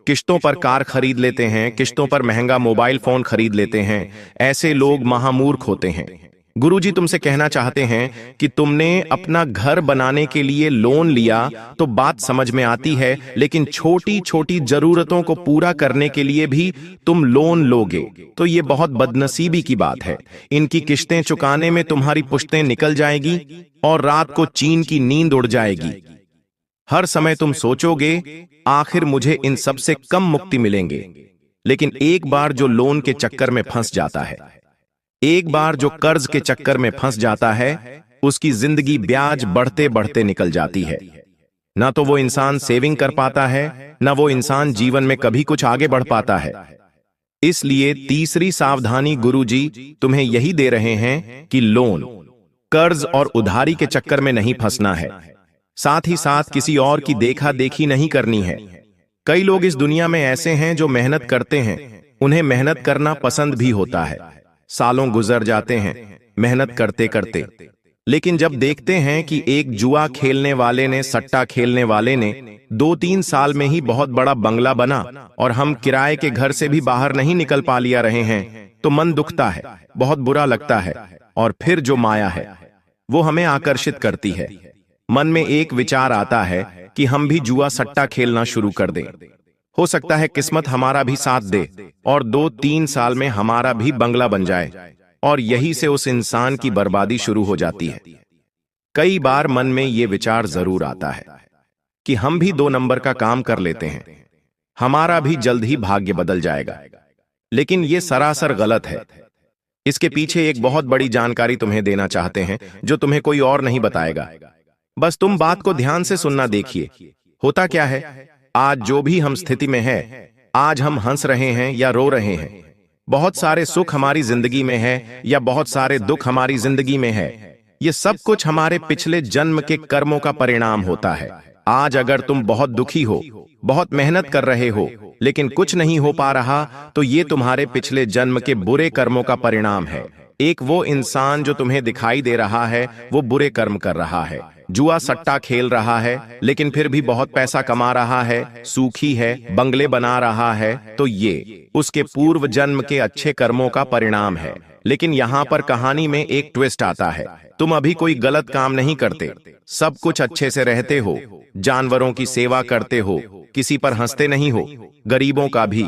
किश्तों पर कार खरीद लेते हैं, किश्तों पर महंगा मोबाइल फोन खरीद लेते हैं। ऐसे लोग महामूर्ख होते हैं। गुरुजी तुमसे कहना चाहते हैं कि तुमने अपना घर बनाने के लिए लोन लिया तो बात समझ में आती है, लेकिन छोटी छोटी जरूरतों को पूरा करने के लिए भी तुम लोन लोगे तो ये बहुत बदनसीबी की बात है। इनकी किश्तें चुकाने में तुम्हारी पुश्तें निकल जाएगी और रात को चैन की नींद उड़ जाएगी। हर समय तुम सोचोगे आखिर मुझे इन सब से कम मुक्ति मिलेंगे, लेकिन एक बार जो लोन के चक्कर में फंस जाता है, एक बार जो कर्ज के चक्कर में फंस जाता है, उसकी जिंदगी ब्याज बढ़ते बढ़ते निकल जाती है। ना तो वो इंसान सेविंग कर पाता है, ना वो इंसान जीवन में कभी कुछ आगे बढ़ पाता है। इसलिए तीसरी सावधानी गुरुजी तुम्हें यही दे रहे हैं कि लोन, कर्ज और उधारी के चक्कर में नहीं फंसना है। साथ ही साथ किसी और की देखा देखी नहीं करनी है। कई लोग इस दुनिया में ऐसे हैं जो मेहनत करते हैं, उन्हें मेहनत करना पसंद भी होता है। सालों गुजर जाते हैं मेहनत करते करते, लेकिन जब देखते हैं कि एक जुआ खेलने वाले ने, सट्टा खेलने वाले ने 2-3 साल में ही बहुत बड़ा बंगला बना और हम किराए के घर से भी बाहर नहीं निकल पा लिया रहे हैं, तो मन दुखता है, बहुत बुरा लगता है। और फिर जो माया है वो हमें आकर्षित करती है। मन में एक विचार आता है कि हम भी जुआ सट्टा खेलना शुरू कर दें। हो सकता है किस्मत हमारा भी साथ दे और 2-3 साल में हमारा भी बंगला बन जाए, और यही से उस इंसान की बर्बादी शुरू हो जाती है। कई बार मन में ये विचार जरूर आता है कि हम भी 2 नंबर का काम कर लेते हैं, हमारा भी जल्द ही भाग्य बदल जाएगा। लेकिन ये सरासर गलत है। इसके पीछे एक बहुत बड़ी जानकारी तुम्हें देना चाहते हैं जो तुम्हें कोई और नहीं बताएगा। बस तुम बात को ध्यान से सुनना। देखिए, होता क्या है, आज जो भी हम स्थिति में है, आज हम हंस रहे हैं या रो रहे हैं, बहुत सारे सुख हमारी जिंदगी में है या बहुत सारे दुख हमारी जिंदगी में है, ये सब कुछ हमारे पिछले जन्म के कर्मों का परिणाम होता है। आज अगर तुम बहुत दुखी हो, बहुत मेहनत कर रहे हो, लेकिन कुछ नहीं हो पा रहा, तो ये तुम्हारे पिछले जन्म के बुरे कर्मों का परिणाम है। एक वो इंसान जो तुम्हें दिखाई दे रहा है, वो बुरे कर्म कर रहा है, जुआ सट्टा खेल रहा है, लेकिन फिर भी बहुत पैसा कमा रहा है, सुखी है, बंगले बना रहा है, तो ये उसके पूर्व जन्म के अच्छे कर्मों का परिणाम है। लेकिन यहाँ पर कहानी में एक ट्विस्ट आता है। तुम अभी कोई गलत काम नहीं करते, सब कुछ अच्छे से रहते हो, जानवरों की सेवा करते हो, किसी पर हंसते नहीं हो, गरीबों का भी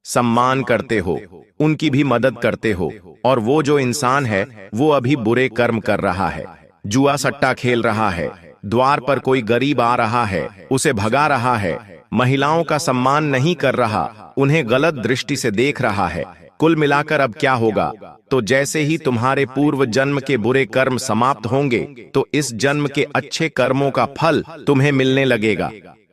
सम्मान करते हो, उनकी भी मदद करते हो, और वो जो इंसान है वो अभी बुरे कर्म कर रहा है, जुआ सट्टा खेल रहा है, द्वार पर कोई गरीब आ रहा है, उसे भगा रहा है, महिलाओं का सम्मान नहीं कर रहा, उन्हें गलत दृष्टि से देख रहा है। कुल मिलाकर अब क्या होगा, तो जैसे ही तुम्हारे पूर्व जन्म के बुरे कर्म समाप्त होंगे, तो इस जन्म के अच्छे कर्मों का फल तुम्हें मिलने लगेगा।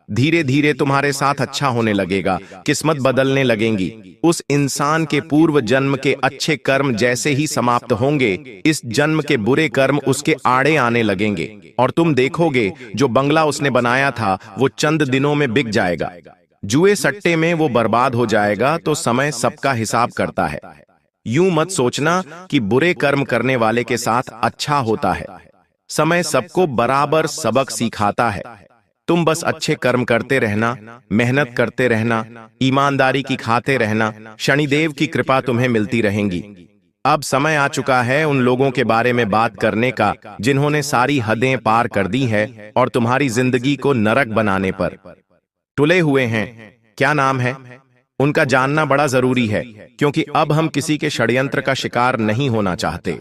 धीरे धीरे तुम्हारे साथ अच्छा होने लगेगा, किस्मत बदलने लगेंगी। उस इंसान के पूर्व जन्म के अच्छे कर्म जैसे ही समाप्त होंगे, इस जन्म के बुरे कर्म उसके आड़े आने लगेंगे, और तुम देखोगे जो बंगला उसने बनाया था वो चंद दिनों में बिक जाएगा। जुए सट्टे में वो बर्बाद हो जाएगा। तो समय सबका हिसाब करता है। यूं मत सोचना कि बुरे कर्म करने वाले के साथ अच्छा होता है। समय सबको बराबर सबक सिखाता है। तुम बस अच्छे कर्म करते रहना, मेहनत करते रहना, ईमानदारी की खाते रहना, शनिदेव की कृपा तुम्हें मिलती रहेंगी। अब समय आ चुका है उन लोगों के बारे में बात करने का जिन्होंने सारी हदें पार कर दी है और तुम्हारी जिंदगी को नरक बनाने पर तुले हुए हैं। क्या नाम है उनका जानना बड़ा जरूरी है, क्योंकि अब हम किसी के षड्यंत्र का शिकार नहीं होना चाहते।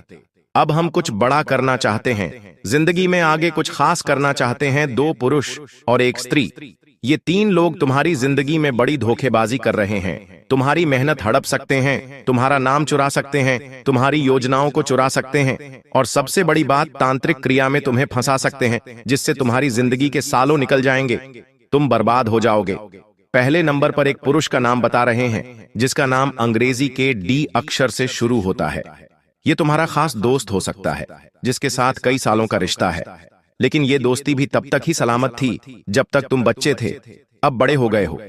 अब हम कुछ बड़ा करना चाहते हैं, जिंदगी में आगे कुछ खास करना चाहते हैं। 2 पुरुष और 1 स्त्री, ये 3 लोग तुम्हारी जिंदगी में बड़ी धोखेबाजी कर रहे हैं। तुम्हारी मेहनत हड़प सकते हैं, तुम्हारा नाम चुरा सकते हैं, तुम्हारी योजनाओं को चुरा सकते हैं, और सबसे बड़ी बात, तांत्रिक क्रिया में तुम्हें फंसा सकते हैं, जिससे तुम्हारी जिंदगी के सालों निकल जाएंगे, तुम बर्बाद हो जाओगे। पहले नंबर पर एक पुरुष का नाम बता रहे हैं, जिसका नाम अंग्रेजी के डी अक्षर से शुरू होता है। ये तुम्हारा खास दोस्त हो सकता है, जिसके साथ कई सालों का रिश्ता है, लेकिन ये दोस्ती भी तब तक ही सलामत थी जब तक तुम बच्चे थे। अब बड़े हो गए हो,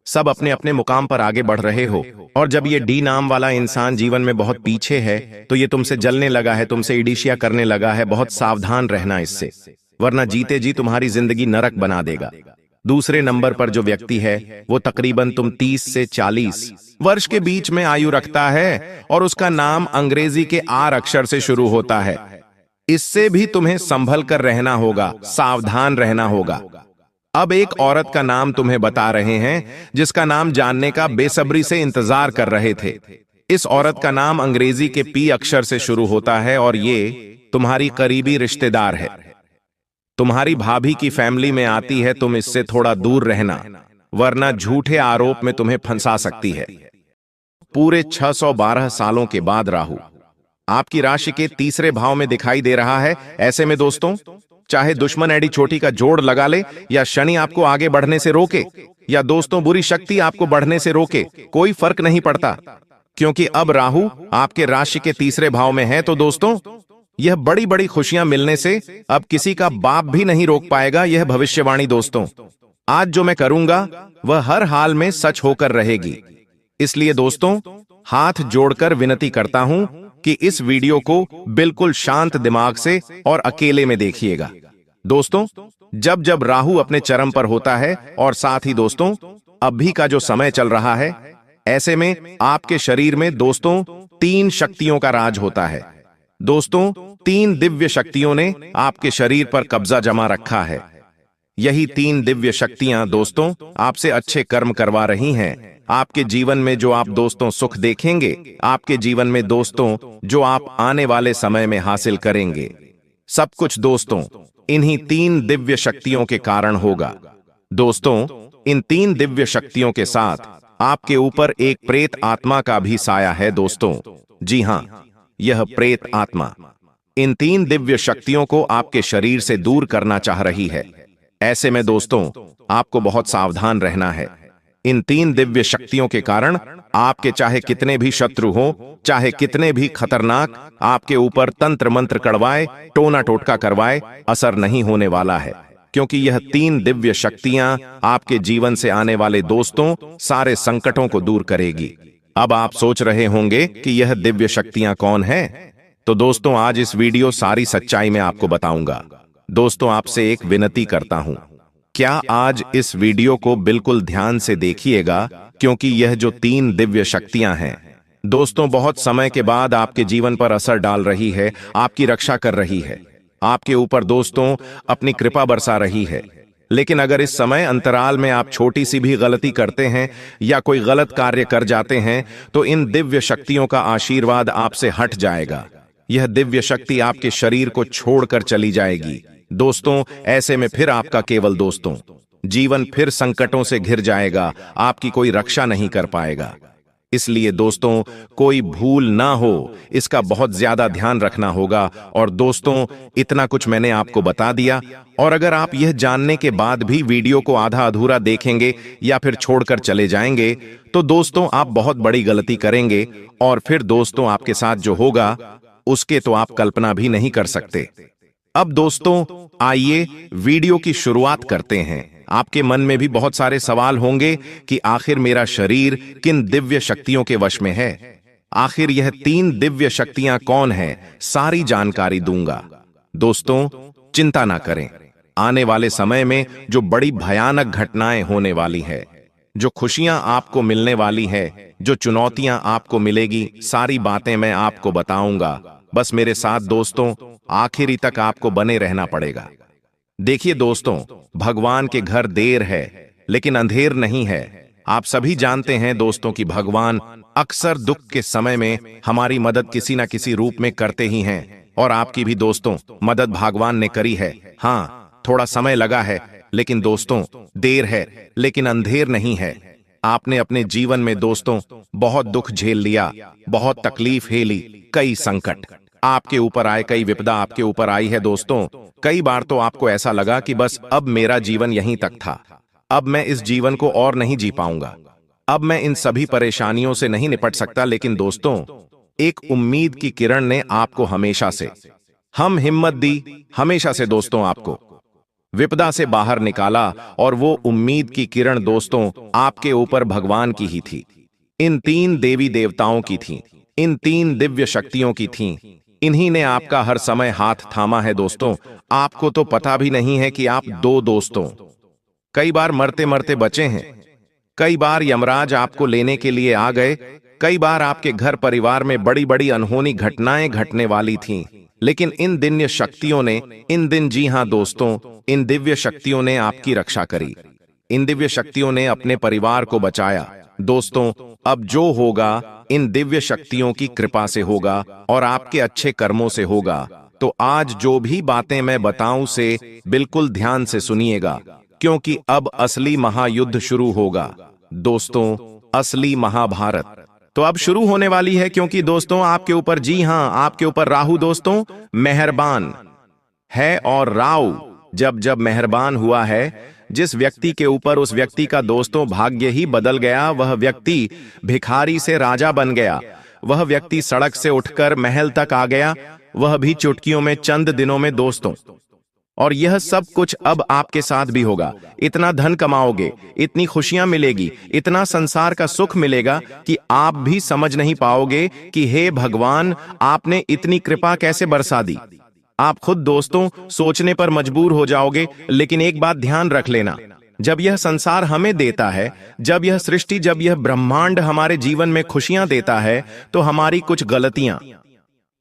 सब अपने अपने मुकाम पर आगे बढ़ रहे हो, और जब ये डी नाम वाला इंसान जीवन में बहुत पीछे है, तो ये तुमसे जलने लगा है, तुमसे ईर्ष्या करने लगा है। बहुत सावधान रहना इससे, वरना जीते जी तुम्हारी जिंदगी नरक बना देगा। दूसरे नंबर पर जो व्यक्ति है वो तकरीबन तुम 30 से 40 वर्ष के बीच में आयु रखता है, और उसका नाम अंग्रेजी के आर अक्षर से शुरू होता है। इससे भी तुम्हें संभल कर रहना होगा, सावधान रहना होगा। अब एक औरत का नाम तुम्हें बता रहे हैं, जिसका नाम जानने का बेसब्री से इंतजार कर रहे थे। इस औरत का नाम अंग्रेजी के पी अक्षर से शुरू होता है, और ये तुम्हारी करीबी रिश्तेदार है, तुम्हारी भाभी की फैमिली में आती है। तुम इससे थोड़ा दूर रहना, वरना झूठे आरोप में तुम्हें फंसा सकती है। पूरे 612 सालों के बाद राहु आपकी राशि के तीसरे भाव में दिखाई दे रहा है। ऐसे में दोस्तों, चाहे दुश्मन एडी चोटी का जोड़ लगा ले, या शनि आपको आगे बढ़ने से रोके, या दोस्तों बुरी शक्ति आपको बढ़ने से रोके, कोई फर्क नहीं पड़ता, क्योंकि अब राहु आपके राशि के तीसरे भाव में है। तो दोस्तों, यह बड़ी बड़ी खुशियां मिलने से अब किसी का बाप भी नहीं रोक पाएगा। यह भविष्यवाणी दोस्तों आज जो मैं करूंगा वह हर हाल में सच होकर रहेगी। इसलिए दोस्तों, हाथ जोड़कर विनती करता हूं कि इस वीडियो को बिल्कुल शांत दिमाग से और अकेले में देखिएगा। दोस्तों, जब जब राहु अपने चरम पर होता है, और साथ ही दोस्तों अभी का जो समय चल रहा है, ऐसे में आपके शरीर में दोस्तों 3 शक्तियों का राज होता है। दोस्तों, तीन दिव्य शक्तियों ने आपके शरीर पर कब्जा जमा रखा है। यही तीन दिव्य शक्तियां दोस्तों आपसे अच्छे कर्म करवा रही हैं। आपके जीवन में जो आप दोस्तों सुख देखेंगे, आपके जीवन में दोस्तों जो आप आने वाले समय में हासिल करेंगे, सब कुछ दोस्तों इन्हीं तीन दिव्य शक्तियों के कारण होगा। दोस्तों, इन तीन दिव्य शक्तियों के साथ आपके ऊपर एक प्रेत आत्मा का भी साया है दोस्तों। जी हां, यह प्रेत आत्मा इन तीन दिव्य शक्तियों को आपके शरीर से दूर करना चाह रही है। ऐसे में दोस्तों आपको बहुत सावधान रहना है। इन तीन दिव्य शक्तियों के कारण आपके चाहे कितने भी शत्रु हो, चाहे कितने भी खतरनाक आपके ऊपर तंत्र मंत्र कड़वाए, टोना टोटका करवाए, असर नहीं होने वाला है, क्योंकि यह तीन दिव्य शक्तियां आपके जीवन से आने वाले दोस्तों सारे संकटों को दूर करेगी। अब आप सोच रहे होंगे कि यह दिव्य शक्तियां कौन है? तो दोस्तों आज इस वीडियो सारी सच्चाई में आपको बताऊंगा। दोस्तों आपसे एक विनती करता हूं, क्या आज इस वीडियो को बिल्कुल ध्यान से देखिएगा, क्योंकि यह जो तीन दिव्य शक्तियां हैं दोस्तों बहुत समय के बाद आपके जीवन पर असर डाल रही है, आपकी रक्षा कर रही है, आपके ऊपर दोस्तों अपनी कृपा बरसा रही है। लेकिन अगर इस समय अंतराल में आप छोटी सी भी गलती करते हैं या कोई गलत कार्य कर जाते हैं तो इन दिव्य शक्तियों का आशीर्वाद आपसे हट जाएगा। यह दिव्य शक्ति आपके शरीर को छोड़कर चली जाएगी। दोस्तों ऐसे में फिर आपका केवल दोस्तों जीवन फिर संकटों से घिर जाएगा, आपकी कोई रक्षा नहीं कर पाएगा। इसलिए दोस्तों कोई भूल ना हो, इसका बहुत ज्यादा ध्यान रखना होगा। और दोस्तों इतना कुछ मैंने आपको बता दिया, और अगर आप यह जानने के बाद भी वीडियो को आधा अधूरा देखेंगे या फिर छोड़कर चले जाएंगे तो दोस्तों आप बहुत बड़ी गलती करेंगे, और फिर दोस्तों आपके साथ जो होगा उसके तो आप कल्पना भी नहीं कर सकते। अब दोस्तों आइए वीडियो की शुरुआत करते हैं। आपके मन में भी बहुत सारे सवाल होंगे कि आखिर मेरा शरीर किन दिव्य शक्तियों के वश में है, आखिर यह तीन दिव्य शक्तियां कौन हैं, सारी जानकारी दूंगा। दोस्तों चिंता ना करें, आने वाले समय में जो बड़ी भयानक घटनाएं होने वाली है, जो खुशियां आपको मिलने वाली है, जो चुनौतियां आपको मिलेगी, सारी बातें मैं आपको बताऊंगा। बस मेरे साथ दोस्तों आखिरी तक आपको बने रहना पड़ेगा। देखिए दोस्तों, भगवान के घर देर है लेकिन अंधेर नहीं है। आप सभी जानते हैं दोस्तों कि भगवान अक्सर दुख के समय में हमारी मदद किसी न किसी रूप में करते ही हैं, और आपकी भी दोस्तों मदद भगवान ने करी है। हाँ, थोड़ा समय लगा है, लेकिन दोस्तों देर है लेकिन अंधेर नहीं है। आपने अपने जीवन में दोस्तों बहुत दुख झेल लिया, बहुत तकलीफ झेली, कई संकट आपके ऊपर आए, कई विपदा आपके ऊपर आई है दोस्तों। कई बार तो आपको ऐसा लगा कि बस अब मेरा जीवन यहीं तक था, अब मैं इस जीवन को और नहीं जी पाऊंगा, अब मैं इन सभी परेशानियों से नहीं निपट सकता। लेकिन दोस्तों एक उम्मीद की किरण ने आपको हमेशा से हिम्मत दी, हमेशा से दोस्तों आपको विपदा से बाहर निकाला, और वो उम्मीद की किरण दोस्तों आपके ऊपर भगवान की ही थी, इन तीन देवी देवताओं की थी, इन तीन दिव्य शक्तियों की थी। इन्हीं ने आपका हर समय हाथ थामा है दोस्तों। आपको तो पता भी नहीं है कि आप दो दोस्तों कई बार मरते मरते बचे हैं, कई बार यमराज आपको लेने के लिए आ गए, कई बार आपके घर परिवार में बड़ी बड़ी अनहोनी घटनाएं घटने वाली थीं, लेकिन इन दिव्य शक्तियों ने जी हां दोस्तों, इन दिव्य शक्तियों ने आपकी रक्षा करी, इन दिव्य शक्तियों ने अपने परिवार को बचाया। दोस्तों अब जो होगा इन दिव्य शक्तियों की कृपा से होगा और आपके अच्छे कर्मों से होगा। तो आज जो भी बातें मैं बताऊं से बिल्कुल ध्यान से सुनिएगा, क्योंकि अब असली महायुद्ध शुरू होगा दोस्तों, असली महाभारत तो अब शुरू होने वाली है। क्योंकि दोस्तों आपके ऊपर, जी हां आपके ऊपर राहु दोस्तों मेहरबान है, और राहु जब मेहरबान हुआ है जिस व्यक्ति के ऊपर, उस व्यक्ति का दोस्तों भाग्य ही बदल गया। वह व्यक्ति भिखारी से राजा बन गया, वह व्यक्ति सड़क से उठकर महल तक आ गया, वह भी चुटकियों में, चंद दिनों में दोस्तों। और यह सब कुछ अब आपके साथ भी होगा। इतना धन कमाओगे, इतनी खुशियां मिलेगी, इतना संसार का सुख मिलेगा कि आप भी समझ नहीं पाओगे कि हे भगवान आपने इतनी कृपा कैसे बरसा दी। आप खुद दोस्तों सोचने पर मजबूर हो जाओगे। लेकिन एक बात ध्यान रख लेना, जब यह संसार हमें देता है, जब यह सृष्टि, जब यह ब्रह्मांड हमारे जीवन में खुशियां देता है, तो हमारी कुछ गलतियां,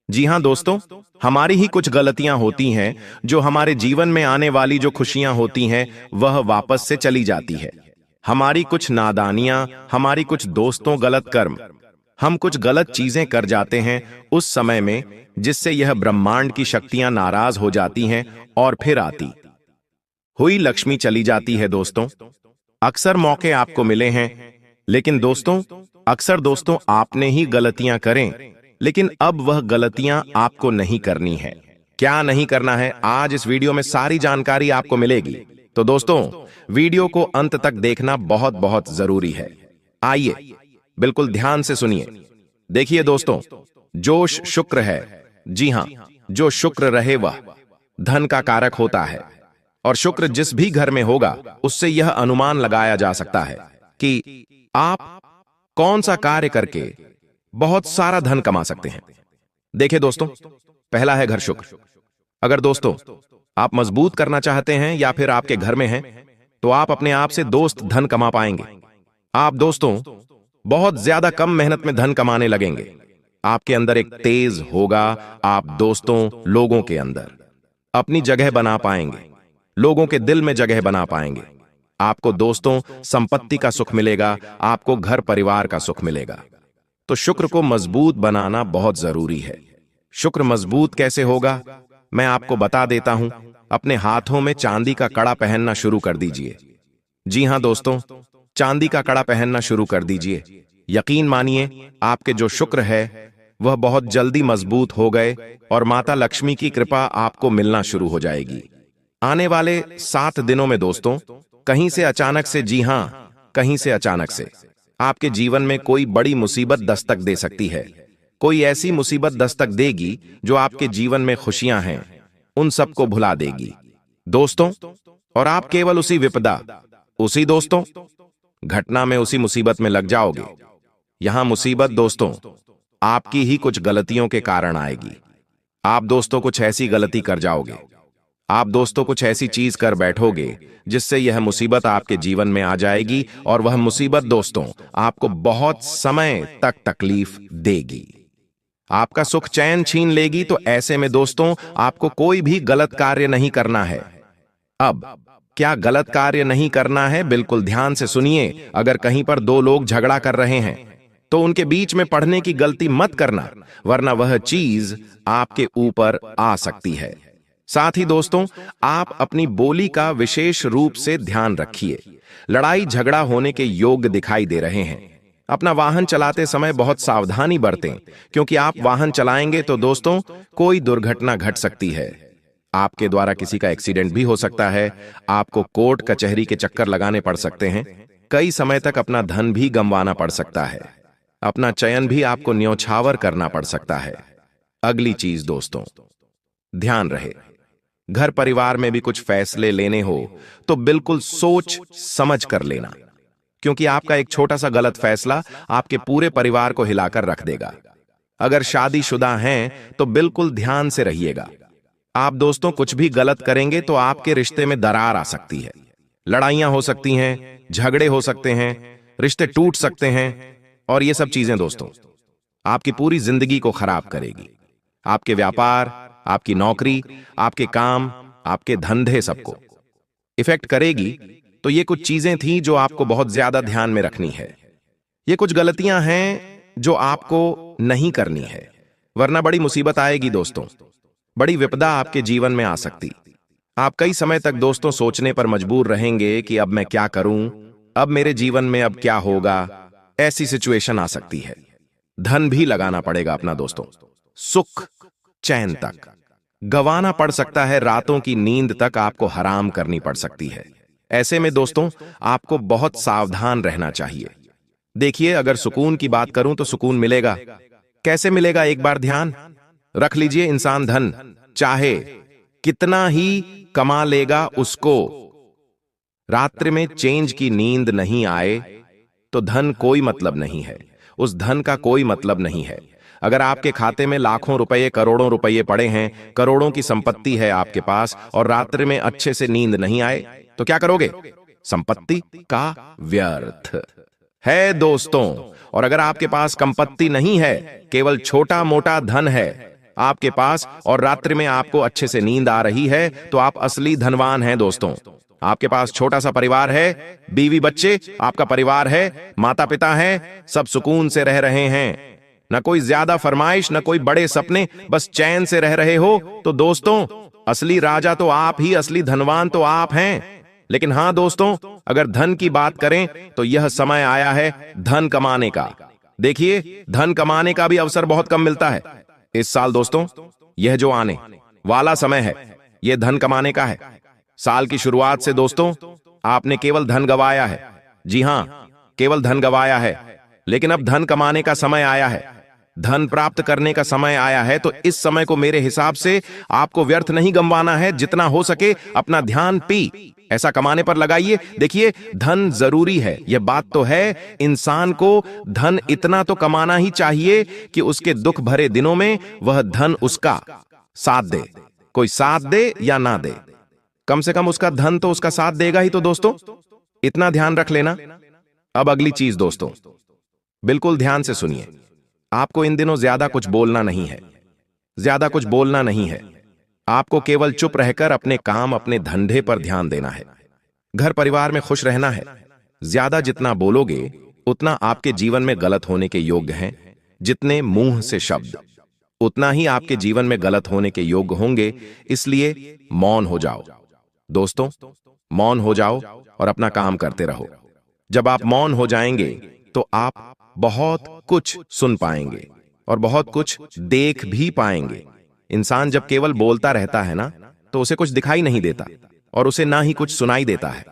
जी हाँ दोस्तों, हमारी ही कुछ गलतियां होती हैं जो हमारे जीवन में आने वाली जो खुशियां होती हैं वह वापस से चली जाती है। हमारी कुछ नादानियां, हमारी कुछ दोस्तों गलत कर्म, हम कुछ गलत चीजें कर जाते हैं उस समय में, जिससे यह ब्रह्मांड की शक्तियां नाराज हो जाती हैं और फिर आती हुई लक्ष्मी चली जाती है दोस्तों। अक्सर मौके आपको मिले हैं, लेकिन दोस्तों अक्सर दोस्तों आपने ही गलतियां करें, लेकिन अब वह गलतियां आपको नहीं करनी है। क्या नहीं करना है, आज इस वीडियो में सारी जानकारी आपको मिलेगी। तो दोस्तों वीडियो को अंत तक देखना बहुत बहुत जरूरी है। आइए बिल्कुल ध्यान से सुनिए। देखिए दोस्तों, जोश शुक्र है। जी हां, जो शुक्र रहे वह धन का कारक होता है, और शुक्र जिस भी घर में होगा उससे यह अनुमान लगाया जा सकता है कि आप कौन सा कार्य करके बहुत सारा धन कमा सकते हैं। देखिए दोस्तों, पहला है घर शुक्र। अगर दोस्तों आप मजबूत करना चाहते हैं या फिर आपके घर में हैं, तो आप अपने आप से दोस्त धन कमा पाएंगे। आप दोस्तों बहुत ज्यादा कम मेहनत में धन कमाने लगेंगे। आपके अंदर एक तेज होगा। आप दोस्तों लोगों के अंदर अपनी जगह बना पाएंगे, लोगों के दिल में जगह बना पाएंगे। आपको दोस्तों संपत्ति का सुख मिलेगा, आपको घर परिवार का सुख मिलेगा। तो शुक्र को मजबूत बनाना बहुत जरूरी है। शुक्र मजबूत कैसे होगा, मैं आपको बता देता हूं। अपने हाथों में चांदी का कड़ा पहनना शुरू कर दीजिए। जी हां दोस्तों, चांदी का कड़ा पहनना शुरू कर दीजिए। यकीन मानिए आपके जो शुक्र है वह बहुत जल्दी मजबूत हो गए और माता लक्ष्मी की कृपा आपको मिलना शुरू हो जाएगी। आने वाले 7 दिनों में दोस्तों कहीं से अचानक से, जी हां कहीं से अचानक से आपके जीवन में कोई बड़ी मुसीबत दस्तक दे सकती है। कोई ऐसी मुसीबत दस्तक देगी जो आपके जीवन में खुशियां हैं उन सबको भुला देगी दोस्तों। और आप केवल उसी विपदा, उसी दोस्तों घटना में, उसी मुसीबत में लग जाओगे। यहां मुसीबत दोस्तों आपकी ही कुछ गलतियों के कारण आएगी। आप दोस्तों कुछ ऐसी गलती कर जाओगे, आप दोस्तों कुछ ऐसी चीज कर बैठोगे जिससे यह मुसीबत आपके जीवन में आ जाएगी, और वह मुसीबत दोस्तों आपको बहुत समय तक तकलीफ देगी, आपका सुख चैन छीन लेगी। तो ऐसे में दोस्तों आपको कोई भी गलत कार्य नहीं करना है। अब क्या गलत कार्य नहीं करना है, बिल्कुल ध्यान से सुनिए। अगर कहीं पर 2 लोग झगड़ा कर रहे हैं तो उनके बीच में पढ़ने की गलती मत करना, वरना वह चीज आपके ऊपर आ सकती है। साथ ही दोस्तों आप अपनी बोली का विशेष रूप से ध्यान रखिए। लड़ाई झगड़ा होने के योग दिखाई दे रहे हैं। अपना वाहन चलाते समय बहुत सावधानी बरतें, क्योंकि आप वाहन चलाएंगे तो दोस्तों कोई दुर्घटना घट सकती है। आपके द्वारा किसी का एक्सीडेंट भी हो सकता है। आपको कोर्ट कचहरी के चक्कर लगाने पड़ सकते हैं। कई समय तक अपना धन भी गंवाना पड़ सकता है। अपना चयन भी आपको न्योछावर करना पड़ सकता है। अगली चीज दोस्तों ध्यान रहे, घर परिवार में भी कुछ फैसले लेने हो तो बिल्कुल सोच समझ कर लेना, क्योंकि आपका एक छोटा सा गलत फैसला आपके पूरे परिवार को हिलाकर रख देगा। अगर शादीशुदा हैं तो बिल्कुल ध्यान से रहिएगा। आप दोस्तों कुछ भी गलत करेंगे तो आपके रिश्ते में दरार आ सकती है, लड़ाइयां हो सकती हैं, झगड़े हो सकते हैं, रिश्ते टूट सकते हैं, और ये सब चीजें दोस्तों आपकी पूरी जिंदगी को खराब करेगी। आपके व्यापार, आपकी नौकरी, आपके काम, आपके धंधे सबको इफेक्ट करेगी। तो ये कुछ चीजें थी जो आपको बहुत ज्यादा ध्यान में रखनी है। ये कुछ गलतियां हैं जो आपको नहीं करनी है, वरना बड़ी मुसीबत आएगी दोस्तों। बड़ी विपदा आपके जीवन में आ सकती। आप कई समय तक दोस्तों सोचने पर मजबूर रहेंगे कि अब मैं क्या करूं, अब मेरे जीवन में अब क्या होगा। ऐसी सिचुएशन आ सकती है। धन भी लगाना पड़ेगा अपना दोस्तों, सुख चैन तक गंवाना पड़ सकता है, रातों की नींद तक आपको हराम करनी पड़ सकती है। ऐसे में दोस्तों आपको बहुत सावधान रहना चाहिए। देखिए, अगर सुकून की बात करूं तो सुकून मिलेगा। कैसे मिलेगा, एक बार ध्यान रख लीजिए। इंसान धन चाहे कितना ही कमा लेगा, उसको रात्रि में चैन की नींद नहीं आए तो धन कोई मतलब नहीं है, उस धन का कोई मतलब नहीं है। अगर आपके खाते में लाखों रुपए, करोड़ों रुपए पड़े हैं, करोड़ों की संपत्ति है आपके पास, और रात्रि में अच्छे से नींद नहीं आए, तो क्या करोगे? संपत्ति का व्यर्थ है दोस्तों। और अगर आपके पास संपत्ति नहीं है, केवल छोटा मोटा धन है, आपके पास और रात्रि में आपको अच्छे से नींद आ रही है तो आप असली धनवान हैं दोस्तों। आपके पास छोटा सा परिवार है, बीवी बच्चे, आपका परिवार है, माता पिता हैं, सब सुकून से रह रहे हैं, न कोई ज्यादा फरमाइश, न कोई बड़े सपने, बस चैन से रह रहे हो, तो दोस्तों असली राजा तो आप ही, असली धनवान तो आप हैं। लेकिन हां दोस्तों, अगर धन की बात करें तो यह समय आया है धन कमाने का। देखिए, धन कमाने का भी अवसर बहुत कम मिलता है इस साल दोस्तों। यह जो आने वाला समय है, यह धन कमाने का है। साल की शुरुआत से दोस्तों आपने केवल धन गवाया है। जी हां, केवल धन गवाया है, लेकिन अब धन कमाने का समय आया है, धन प्राप्त करने का समय आया है। तो इस समय को मेरे हिसाब से आपको व्यर्थ नहीं गंवाना है। जितना हो सके अपना ध्यान ऐसा कमाने पर लगाइए। देखिए, धन जरूरी है, यह बात तो है। इंसान को धन इतना तो कमाना ही चाहिए कि उसके दुख भरे दिनों में वह धन उसका साथ दे। कोई साथ दे या ना दे, कम से कम उसका धन तो उसका साथ देगा ही। तो दोस्तों इतना ध्यान रख लेना। अब अगली चीज दोस्तों, बिल्कुल ध्यान से सुनिए। आपको इन दिनों ज्यादा कुछ बोलना नहीं है, ज्यादा कुछ बोलना नहीं है। आपको केवल चुप रहकर अपने काम, अपने धंधे पर ध्यान देना है। घर परिवार में खुश रहना है। ज्यादा जितना बोलोगे उतना आपके जीवन में गलत होने के योग्य हैं। जितने मुंह से शब्द, उतना ही आपके जीवन में गलत होने के योग्य होंगे। इसलिए मौन हो जाओ दोस्तों, मौन हो जाओ और अपना काम करते रहो। जब आप मौन हो जाएंगे तो आप बहुत कुछ सुन पाएंगे और बहुत कुछ देख भी पाएंगे। इंसान जब केवल बोलता रहता है ना, तो उसे कुछ दिखाई नहीं देता और उसे ना ही कुछ सुनाई देता है।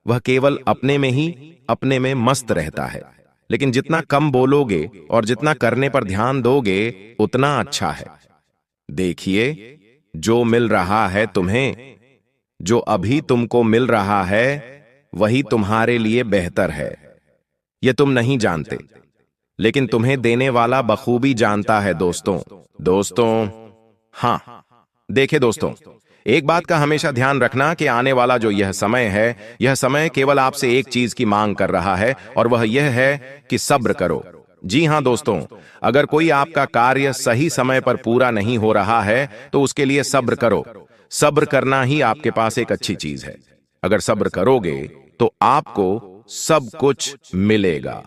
वह केवल अपने में ही, अपने में मस्त रहता है। लेकिन जितना कम बोलोगे और जितना करने पर ध्यान दोगे उतना अच्छा है। देखिए, जो मिल रहा है तुम्हें, जो अभी तुमको मिल रहा है, वही तुम्हारे लिए बेहतर है। यह तुम नहीं जानते, लेकिन तुम्हें देने वाला बखूबी जानता है दोस्तों। हां, देखिए दोस्तों, एक बात का हमेशा ध्यान रखना कि आने वाला जो यह समय है, यह समय केवल आपसे एक चीज की मांग कर रहा है, और वह यह है कि सब्र करो। जी हां दोस्तों, अगर कोई आपका कार्य सही समय पर पूरा नहीं हो रहा है तो उसके लिए सब्र करो। सब्र करना ही आपके पास एक अच्छी चीज है। अगर सब्र करोगे तो आपको सब कुछ मिलेगा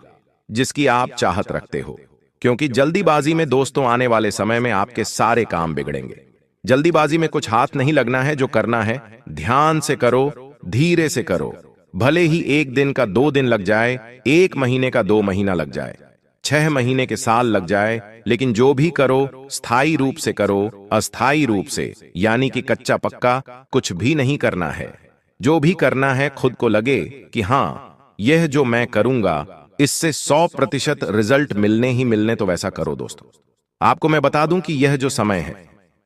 जिसकी आप चाहत रखते हो। क्योंकि जल्दीबाजी में दोस्तों आने वाले समय में आपके सारे काम बिगड़ेंगे। जल्दीबाजी में कुछ हाथ नहीं लगना है। जो करना है ध्यान से करो, धीरे से करो। भले ही एक दिन का 2 दिन लग जाए, 1 महीने का 2 महीना लग जाए, 6 महीने के साल लग जाए, लेकिन जो भी करो स्थायी रूप से करो। अस्थायी रूप से यानी कि कच्चा पक्का कुछ भी नहीं करना है। जो भी करना है खुद को लगे कि हां, यह जो मैं करूंगा इससे 100% रिजल्ट मिलने ही मिलने, तो वैसा करो दोस्तों। आपको मैं बता दूं कि यह जो समय है,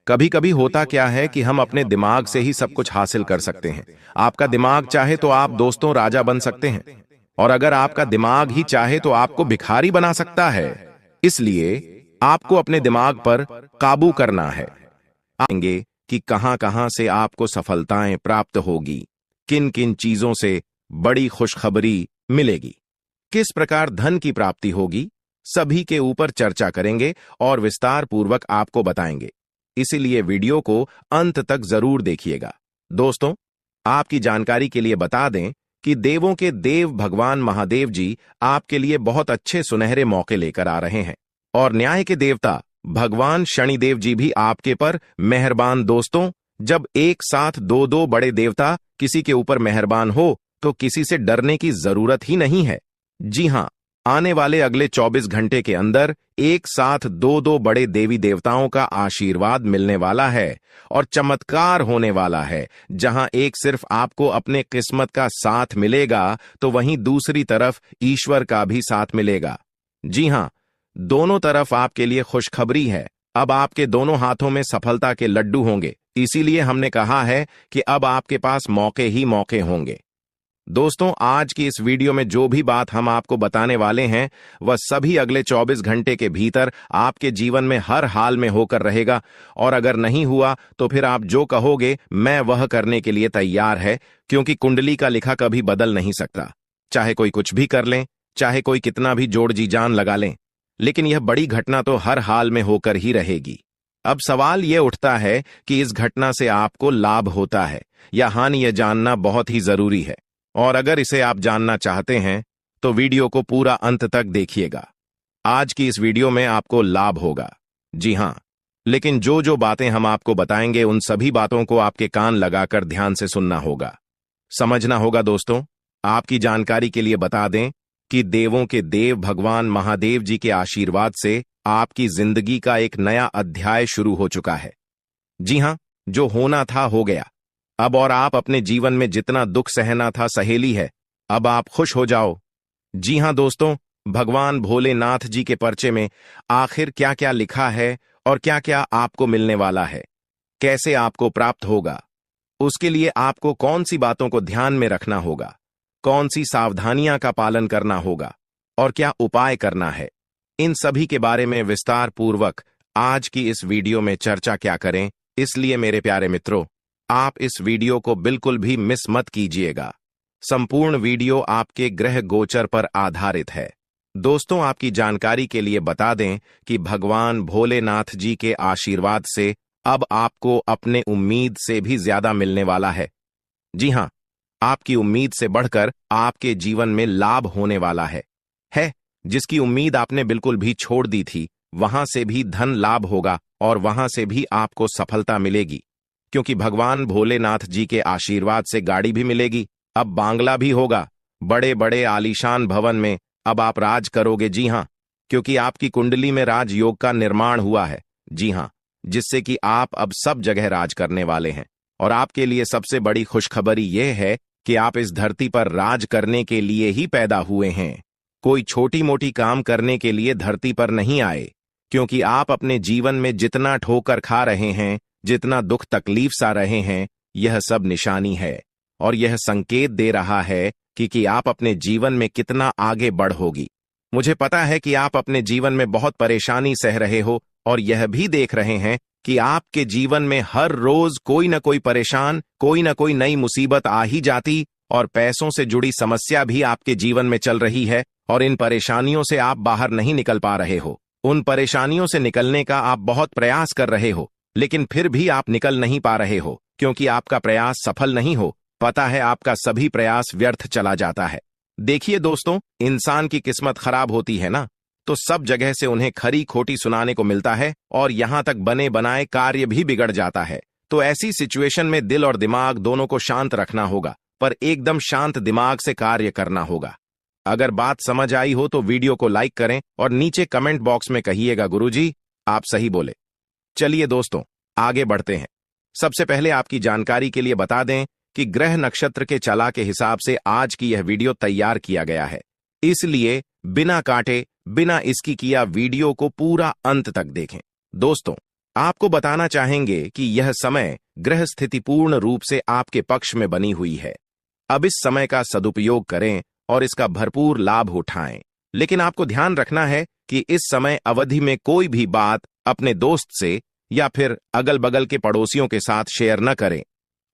कभी कभी होता क्या है कि हम अपने दिमाग से ही सब कुछ हासिल कर सकते हैं। आपका दिमाग चाहे तो आप दोस्तों राजा बन सकते हैं, और अगर आपका दिमाग ही चाहे तो आपको भिखारी बना सकता है। इसलिए आपको अपने दिमाग पर काबू करना है। आएंगे कि कहां कहां से आपको सफलताएं प्राप्त होगी, किन किन चीजों से बड़ी खुशखबरी मिलेगी, किस प्रकार धन की प्राप्ति होगी, सभी के ऊपर चर्चा करेंगे और विस्तार पूर्वक आपको बताएंगे। इसीलिए वीडियो को अंत तक जरूर देखिएगा। दोस्तों, आपकी जानकारी के लिए बता दें कि देवों के देव भगवान महादेव जी आपके लिए बहुत अच्छे सुनहरे मौके लेकर आ रहे हैं, और न्याय के देवता भगवान शनिदेव जी भी आपके पर मेहरबान। दोस्तों, जब एक साथ 2 बड़े देवता किसी के ऊपर मेहरबान हो तो किसी से डरने की जरूरत ही नहीं है। जी हां, आने वाले अगले 24 घंटे के अंदर एक साथ 2 बड़े देवी देवताओं का आशीर्वाद मिलने वाला है और चमत्कार होने वाला है। जहां एक सिर्फ आपको अपने किस्मत का साथ मिलेगा तो वहीं दूसरी तरफ ईश्वर का भी साथ मिलेगा। जी हां, दोनों तरफ आपके लिए खुशखबरी है। अब आपके दोनों हाथों में सफलता के लड्डू होंगे। इसीलिए हमने कहा है कि अब आपके पास मौके ही मौके होंगे। दोस्तों, आज की इस वीडियो में जो भी बात हम आपको बताने वाले हैं वह सभी अगले 24 घंटे के भीतर आपके जीवन में हर हाल में होकर रहेगा, और अगर नहीं हुआ तो फिर आप जो कहोगे मैं वह करने के लिए तैयार है। क्योंकि कुंडली का लिखा कभी बदल नहीं सकता। चाहे कोई कुछ भी कर लें, चाहे कोई कितना भी जोड़ जी जान लगा लें, लेकिन यह बड़ी घटना तो हर हाल में होकर ही रहेगी। अब सवाल ये उठता है कि इस घटना से आपको लाभ होता है या हानि, यह जानना बहुत ही जरूरी है। और अगर इसे आप जानना चाहते हैं तो वीडियो को पूरा अंत तक देखिएगा। आज की इस वीडियो में आपको लाभ होगा, जी हां, लेकिन जो जो बातें हम आपको बताएंगे उन सभी बातों को आपके कान लगाकर ध्यान से सुनना होगा, समझना होगा। दोस्तों, आपकी जानकारी के लिए बता दें कि देवों के देव भगवान महादेव जी के आशीर्वाद से आपकी जिंदगी का एक नया अध्याय शुरू हो चुका है। जी हां, जो होना था हो गया अब, और आप अपने जीवन में जितना दुख सहना था सहेली है, अब आप खुश हो जाओ। जी हां दोस्तों, भगवान भोलेनाथ जी के पर्चे में आखिर क्या क्या लिखा है और क्या क्या आपको मिलने वाला है, कैसे आपको प्राप्त होगा, उसके लिए आपको कौन सी बातों को ध्यान में रखना होगा, कौन सी सावधानियां का पालन करना होगा और क्या उपाय करना है, इन सभी के बारे में विस्तार पूर्वक आज की इस वीडियो में चर्चा क्या करें। इसलिए मेरे प्यारे मित्रों, आप इस वीडियो को बिल्कुल भी मिस मत कीजिएगा। संपूर्ण वीडियो आपके ग्रह गोचर पर आधारित है। दोस्तों, आपकी जानकारी के लिए बता दें कि भगवान भोलेनाथ जी के आशीर्वाद से अब आपको अपने उम्मीद से भी ज्यादा मिलने वाला है। जी हां, आपकी उम्मीद से बढ़कर आपके जीवन में लाभ होने वाला है। जिसकी उम्मीद आपने बिल्कुल भी छोड़ दी थी, वहां से भी धन लाभ होगा और वहां से भी आपको सफलता मिलेगी, क्योंकि भगवान भोलेनाथ जी के आशीर्वाद से गाड़ी भी मिलेगी, अब बांग्ला भी होगा, बड़े बड़े आलीशान भवन में अब आप राज करोगे। जी हां, क्योंकि आपकी कुंडली में राजयोग का निर्माण हुआ है। जी हां, जिससे कि आप अब सब जगह राज करने वाले हैं। और आपके लिए सबसे बड़ी खुशखबरी यह है कि आप इस धरती पर राज करने के लिए ही पैदा हुए हैं। कोई छोटी मोटी काम करने के लिए धरती पर नहीं आए, क्योंकि आप अपने जीवन में जितना ठोकर खा रहे हैं, जितना दुख तकलीफ सा रहे हैं, यह सब निशानी है और यह संकेत दे रहा है कि आप अपने जीवन में कितना आगे बढ़ोगी। मुझे पता है कि आप अपने जीवन में बहुत परेशानी सह रहे हो और यह भी देख रहे हैं कि आपके जीवन में हर रोज कोई न कोई परेशान, कोई न कोई नई मुसीबत आ ही जाती और पैसों से जुड़ी समस्या भी आपके जीवन में चल रही है और इन परेशानियों से आप बाहर नहीं निकल पा रहे हो। उन परेशानियों से निकलने का आप बहुत प्रयास कर रहे हो, लेकिन फिर भी आप निकल नहीं पा रहे हो, क्योंकि आपका प्रयास सफल नहीं हो। पता है, आपका सभी प्रयास व्यर्थ चला जाता है। देखिए दोस्तों, इंसान की किस्मत खराब होती है ना, तो सब जगह से उन्हें खरी खोटी सुनाने को मिलता है और यहां तक बने बनाए कार्य भी बिगड़ जाता है। तो ऐसी सिचुएशन में दिल और दिमाग दोनों को शांत रखना होगा, पर एकदम शांत दिमाग से कार्य करना होगा। अगर बात समझ आई हो तो वीडियो को लाइक करें और नीचे कमेंट बॉक्स में कहिएगा, गुरुजी आप सही बोले। चलिए दोस्तों, आगे बढ़ते हैं। सबसे पहले आपकी जानकारी के लिए बता दें कि ग्रह नक्षत्र के चला के हिसाब से आज की यह वीडियो तैयार किया गया है, इसलिए बिना काटे, बिना इसकी किया वीडियो को पूरा अंत तक देखें। दोस्तों, आपको बताना चाहेंगे कि यह समय ग्रह स्थिति पूर्ण रूप से आपके पक्ष में बनी हुई है। अब इस समय का सदुपयोग करें और इसका भरपूर लाभ उठाएं। लेकिन आपको ध्यान रखना है कि इस समय अवधि में कोई भी बात अपने दोस्त से या फिर अगल बगल के पड़ोसियों के साथ शेयर न करें,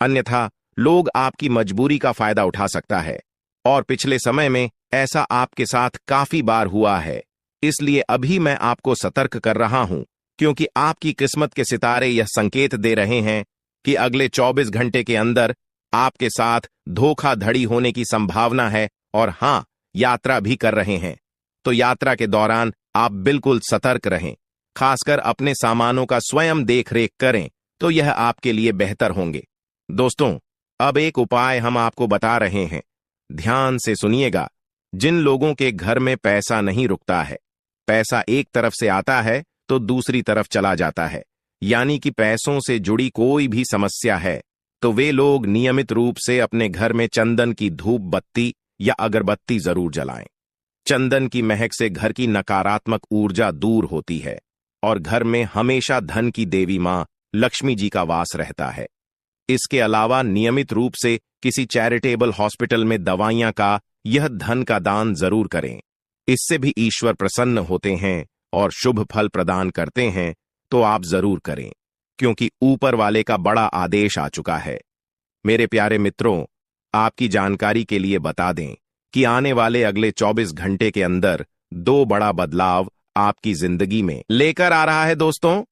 अन्यथा लोग आपकी मजबूरी का फायदा उठा सकता है। और पिछले समय में ऐसा आपके साथ काफी बार हुआ है, इसलिए अभी मैं आपको सतर्क कर रहा हूं, क्योंकि आपकी किस्मत के सितारे यह संकेत दे रहे हैं कि अगले 24 घंटे के अंदर आपके साथ धोखाधड़ी होने की संभावना है। और हां, यात्रा भी कर रहे हैं, तो यात्रा के दौरान आप बिल्कुल सतर्क रहें, खासकर अपने सामानों का स्वयं देखरेख करें, तो यह आपके लिए बेहतर होंगे। दोस्तों, अब एक उपाय हम आपको बता रहे हैं, ध्यान से सुनिएगा। जिन लोगों के घर में पैसा नहीं रुकता है, पैसा एक तरफ से आता है तो दूसरी तरफ चला जाता है, यानी कि पैसों से जुड़ी कोई भी समस्या है, तो वे लोग नियमित रूप से अपने घर में चंदन की धूप बत्ती या अगरबत्ती जरूर जलाएं। चंदन की महक से घर की नकारात्मक ऊर्जा दूर होती है और घर में हमेशा धन की देवी मां लक्ष्मी जी का वास रहता है। इसके अलावा नियमित रूप से किसी चैरिटेबल हॉस्पिटल में दवाइयां का यह धन का दान जरूर करें। इससे भी ईश्वर प्रसन्न होते हैं और शुभ फल प्रदान करते हैं, तो आप जरूर करें, क्योंकि ऊपर वाले का बड़ा आदेश आ चुका है। मेरे प्यारे मित्रों, आपकी जानकारी के लिए बता दें कि आने वाले अगले 24 घंटे के अंदर 2 बड़ा बदलाव आपकी जिंदगी में लेकर आ रहा है। दोस्तों,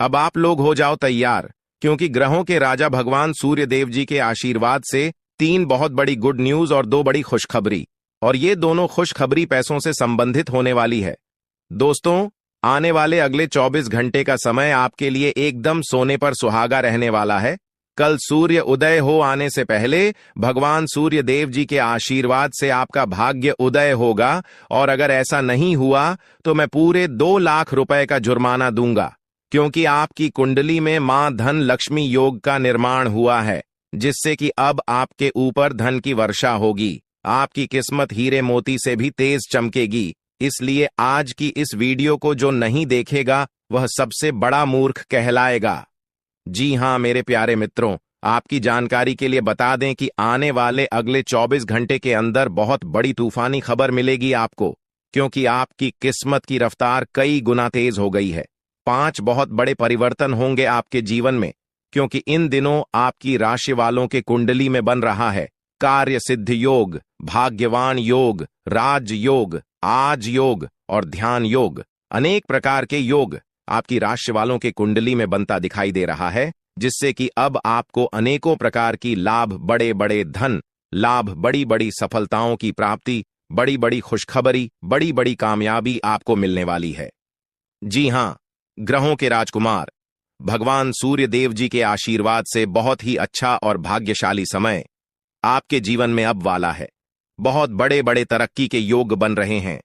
अब आप लोग हो जाओ तैयार, क्योंकि ग्रहों के राजा भगवान सूर्य देव जी के आशीर्वाद से 3 बहुत बड़ी गुड न्यूज और 2 बड़ी खुशखबरी, और ये दोनों खुशखबरी पैसों से संबंधित होने वाली है। दोस्तों, आने वाले अगले 24 घंटे का समय आपके लिए एकदम सोने पर सुहागा रहने वाला है। कल सूर्य उदय हो आने से पहले भगवान सूर्य देव जी के आशीर्वाद से आपका भाग्य उदय होगा, और अगर ऐसा नहीं हुआ तो मैं पूरे 2 लाख रुपए का जुर्माना दूंगा, क्योंकि आपकी कुंडली में मां धन लक्ष्मी योग का निर्माण हुआ है, जिससे कि अब आपके ऊपर धन की वर्षा होगी। आपकी किस्मत हीरे मोती से भी तेज चमकेगी। इसलिए आज की इस वीडियो को जो नहीं देखेगा वह सबसे बड़ा मूर्ख कहलाएगा। जी हां मेरे प्यारे मित्रों, आपकी जानकारी के लिए बता दें कि आने वाले अगले 24 घंटे के अंदर बहुत बड़ी तूफानी खबर मिलेगी आपको, क्योंकि आपकी किस्मत की रफ्तार कई गुना तेज हो गई है। 5 बहुत बड़े परिवर्तन होंगे आपके जीवन में, क्योंकि इन दिनों आपकी राशि वालों के कुंडली में बन रहा है कार्य सिद्ध योग, भाग्यवान योग, राज योग, आज योग और ध्यान योग। अनेक प्रकार के योग आपकी राशि वालों के कुंडली में बनता दिखाई दे रहा है, जिससे कि अब आपको अनेकों प्रकार की लाभ, बड़े बड़े धन लाभ, बड़ी बड़ी सफलताओं की प्राप्ति, बड़ी बड़ी खुशखबरी, बड़ी बड़ी कामयाबी आपको मिलने वाली है। जी हां, ग्रहों के राजकुमार भगवान सूर्य देव जी के आशीर्वाद से बहुत ही अच्छा और भाग्यशाली समय आपके जीवन में अब वाला है। बहुत बड़े बड़े तरक्की के योग बन रहे हैं।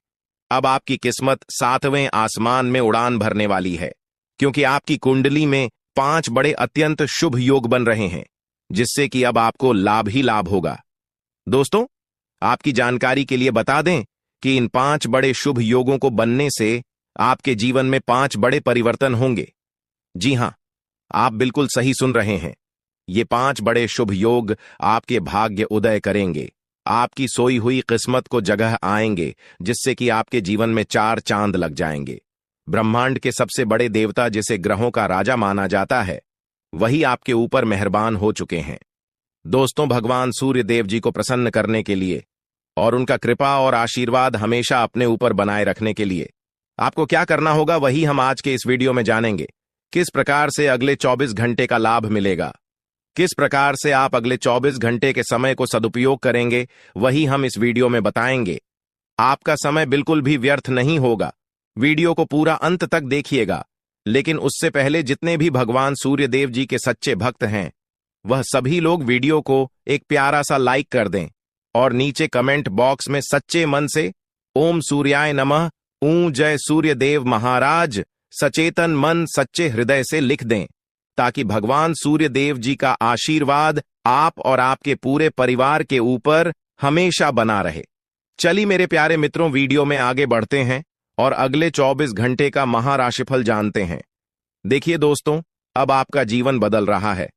अब आपकी किस्मत 7वें आसमान में उड़ान भरने वाली है, क्योंकि आपकी कुंडली में 5 बड़े अत्यंत शुभ योग बन रहे हैं, जिससे कि अब आपको लाभ ही लाभ होगा। दोस्तों, आपकी जानकारी के लिए बता दें कि इन 5 बड़े शुभ योगों को बनने से आपके जीवन में 5 बड़े परिवर्तन होंगे। जी हां, आप बिल्कुल सही सुन रहे हैं। ये 5 बड़े शुभ योग आपके भाग्य उदय करेंगे, आपकी सोई हुई किस्मत को जगह आएंगे, जिससे कि आपके जीवन में 4 चांद लग जाएंगे। ब्रह्मांड के सबसे बड़े देवता, जिसे ग्रहों का राजा माना जाता है, वही आपके ऊपर मेहरबान हो चुके हैं। दोस्तों, भगवान सूर्य देव जी को प्रसन्न करने के लिए और उनका कृपा और आशीर्वाद हमेशा अपने ऊपर बनाए रखने के लिए आपको क्या करना होगा, वही हम आज के इस वीडियो में जानेंगे। किस प्रकार से अगले 24 घंटे का लाभ मिलेगा, किस प्रकार से आप अगले 24 घंटे के समय को सदुपयोग करेंगे, वही हम इस वीडियो में बताएंगे। आपका समय बिल्कुल भी व्यर्थ नहीं होगा। वीडियो को पूरा अंत तक देखिएगा, लेकिन उससे पहले जितने भी भगवान सूर्य देव जी के सच्चे भक्त हैं, वह सभी लोग वीडियो को एक प्यारा सा लाइक कर दें और नीचे कमेंट बॉक्स में सच्चे मन से ओम सूर्याय नमः, ऊं जय सूर्य देव महाराज, सचेतन मन सच्चे हृदय से लिख दें, ताकि भगवान सूर्य देव जी का आशीर्वाद आप और आपके पूरे परिवार के ऊपर हमेशा बना रहे। चलिए मेरे प्यारे मित्रों, वीडियो में आगे बढ़ते हैं और अगले 24 घंटे का महाराशिफल जानते हैं। देखिए दोस्तों, अब आपका जीवन बदल रहा है।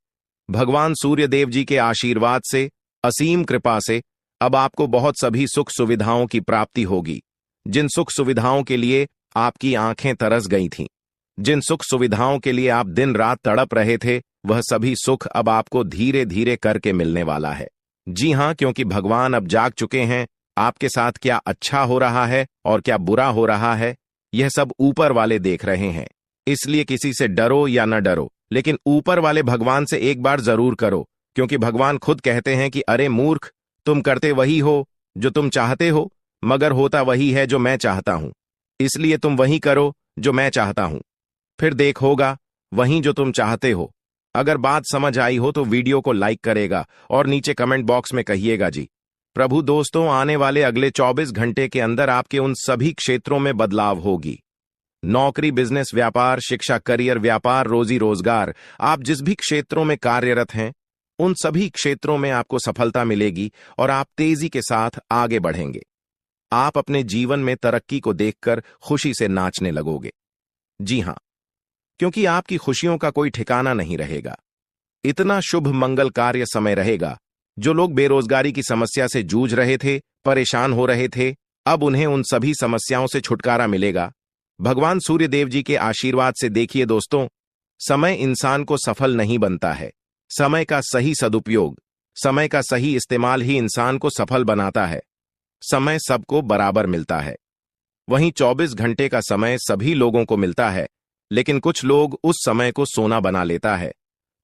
भगवान सूर्य देव जी के आशीर्वाद से, असीम कृपा से अब आपको बहुत सभी सुख सुविधाओं की प्राप्ति होगी। जिन सुख सुविधाओं के लिए आपकी आंखें तरस गई थीं, जिन सुख सुविधाओं के लिए आप दिन रात तड़प रहे थे, वह सभी सुख अब आपको धीरे धीरे करके मिलने वाला है। जी हां, क्योंकि भगवान अब जाग चुके हैं। आपके साथ क्या अच्छा हो रहा है और क्या बुरा हो रहा है, यह सब ऊपर वाले देख रहे हैं। इसलिए किसी से डरो या न डरो, लेकिन ऊपर वाले भगवान से एक बार जरूर करो, क्योंकि भगवान खुद कहते हैं कि अरे मूर्ख, तुम करते वही हो जो तुम चाहते हो, मगर होता वही है जो मैं चाहता हूं। इसलिए तुम वही करो जो मैं चाहता हूं, फिर देख होगा वही जो तुम चाहते हो। अगर बात समझ आई हो तो वीडियो को लाइक करेगा और नीचे कमेंट बॉक्स में कहिएगा जी प्रभु। दोस्तों, आने वाले अगले 24 घंटे के अंदर आपके उन सभी क्षेत्रों में बदलाव होगी। नौकरी, बिजनेस, व्यापार, शिक्षा, करियर, व्यापार, रोजी रोजगार, आप जिस भी क्षेत्रों में कार्यरत हैं, उन सभी क्षेत्रों में आपको सफलता मिलेगी और आप तेजी के साथ आगे बढ़ेंगे। आप अपने जीवन में तरक्की को देखकर खुशी से नाचने लगोगे। जी हां, क्योंकि आपकी खुशियों का कोई ठिकाना नहीं रहेगा। इतना शुभ मंगल कार्य समय रहेगा। जो लोग बेरोजगारी की समस्या से जूझ रहे थे, परेशान हो रहे थे, अब उन्हें उन सभी समस्याओं से छुटकारा मिलेगा भगवान सूर्य देव जी के आशीर्वाद से। देखिए दोस्तों, समय इंसान को सफल नहीं बनता है। समय का सही सदुपयोग, समय का सही इस्तेमाल ही इंसान को सफल बनाता है। समय सबको बराबर मिलता है। वहीं 24 घंटे का समय सभी लोगों को मिलता है, लेकिन कुछ लोग उस समय को सोना बना लेता है,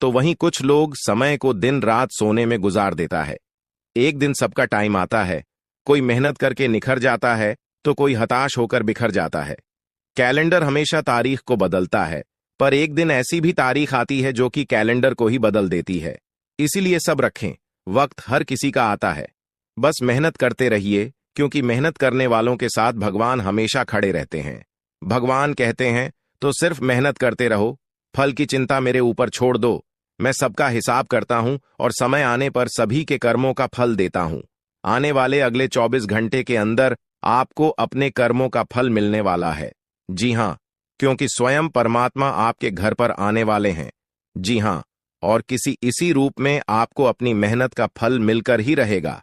तो वहीं कुछ लोग समय को दिन रात सोने में गुजार देता है। एक दिन सबका टाइम आता है, कोई मेहनत करके निखर जाता है तो कोई हताश होकर बिखर जाता है। कैलेंडर हमेशा तारीख को बदलता है, पर एक दिन ऐसी भी तारीख आती है जो कि कैलेंडर को ही बदल देती है। इसीलिए सब रखें, वक्त हर किसी का आता है। बस मेहनत करते रहिए, क्योंकि मेहनत करने वालों के साथ भगवान हमेशा खड़े रहते हैं। भगवान कहते हैं, तो सिर्फ मेहनत करते रहो, फल की चिंता मेरे ऊपर छोड़ दो। मैं सबका हिसाब करता हूं और समय आने पर सभी के कर्मों का फल देता हूं। आने वाले अगले 24 घंटे के अंदर आपको अपने कर्मों का फल मिलने वाला है। जी हां, क्योंकि स्वयं परमात्मा आपके घर पर आने वाले हैं। जी हां, और किसी इसी रूप में आपको अपनी मेहनत का फल मिलकर ही रहेगा।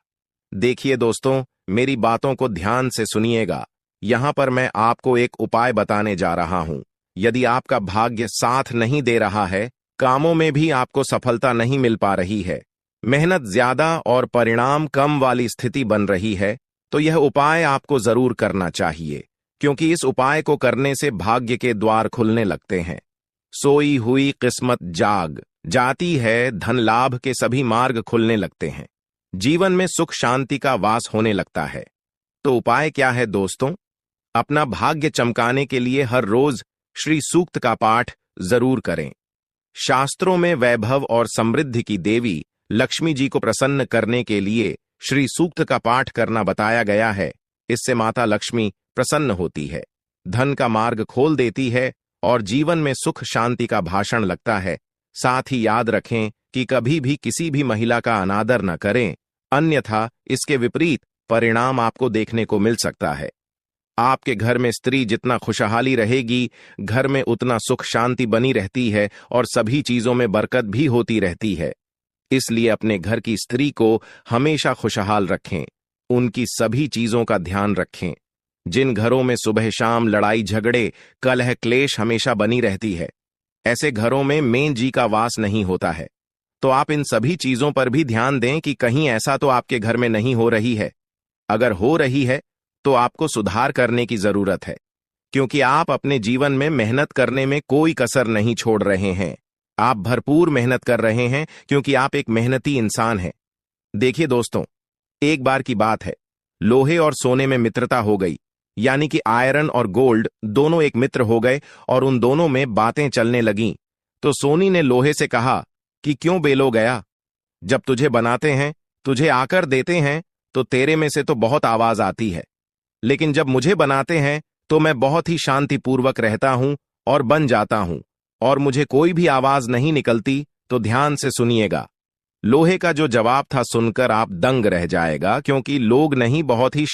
देखिए दोस्तों, मेरी बातों को ध्यान से सुनिएगा। यहां पर मैं आपको एक उपाय बताने जा रहा हूं। यदि आपका भाग्य साथ नहीं दे रहा है, कामों में भी आपको सफलता नहीं मिल पा रही है, मेहनत ज्यादा और परिणाम कम वाली स्थिति बन रही है, तो यह उपाय आपको जरूर करना चाहिए, क्योंकि इस उपाय को करने से भाग्य के द्वार खुलने लगते हैं। सोई हुई किस्मत जाग जाती है, धन लाभ के सभी मार्ग खुलने लगते हैं, जीवन में सुख शांति का वास होने लगता है। तो उपाय क्या है दोस्तों? अपना भाग्य चमकाने के लिए हर रोज श्री सूक्त का पाठ जरूर करें। शास्त्रों में वैभव और समृद्धि की देवी लक्ष्मी जी को प्रसन्न करने के लिए श्री सूक्त का पाठ करना बताया गया है। इससे माता लक्ष्मी प्रसन्न होती है, धन का मार्ग खोल देती है और जीवन में सुख शांति का भाषण लगता है। साथ ही याद रखें कि कभी भी किसी भी महिला का अनादर न करें, अन्यथा इसके विपरीत परिणाम आपको देखने को मिल सकता है। आपके घर में स्त्री जितना खुशहाली रहेगी, घर में उतना सुख शांति बनी रहती है और सभी चीजों में बरकत भी होती रहती है। इसलिए अपने घर की स्त्री को हमेशा खुशहाल रखें, उनकी सभी चीजों का ध्यान रखें। जिन घरों में सुबह शाम लड़ाई झगड़े कलह क्लेश हमेशा बनी रहती है, ऐसे घरों में मेन जी का वास नहीं होता है। तो आप इन सभी चीजों पर भी ध्यान दें कि कहीं ऐसा तो आपके घर में नहीं हो रही है। अगर हो रही है तो आपको सुधार करने की जरूरत है, क्योंकि आप अपने जीवन में मेहनत करने में कोई कसर नहीं छोड़ रहे हैं। आप भरपूर मेहनत कर रहे हैं, क्योंकि आप एक मेहनती इंसान हैं। देखिए दोस्तों, एक बार की बात है, लोहे और सोने में मित्रता हो गई, यानी कि आयरन और गोल्ड दोनों एक मित्र हो गए और उन दोनों में बातें चलने लगीं। तो सोनी ने लोहे से कहा कि क्यों बेलो गया, जब तुझे बनाते हैं, तुझे आकर देते हैं, तो तेरे में से तो बहुत आवाज आती है, लेकिन जब मुझे बनाते हैं तो मैं बहुत ही शांतिपूर्वक रहता हूं और बन जाता हूं, और मुझे कोई भी आवाज नहीं निकलती। तो ध्यान से सुनिएगा। लोहे का जो जवाब था सुनकर आप दंग रह जाएगा, क्योंकि लोग नहीं बहुत ही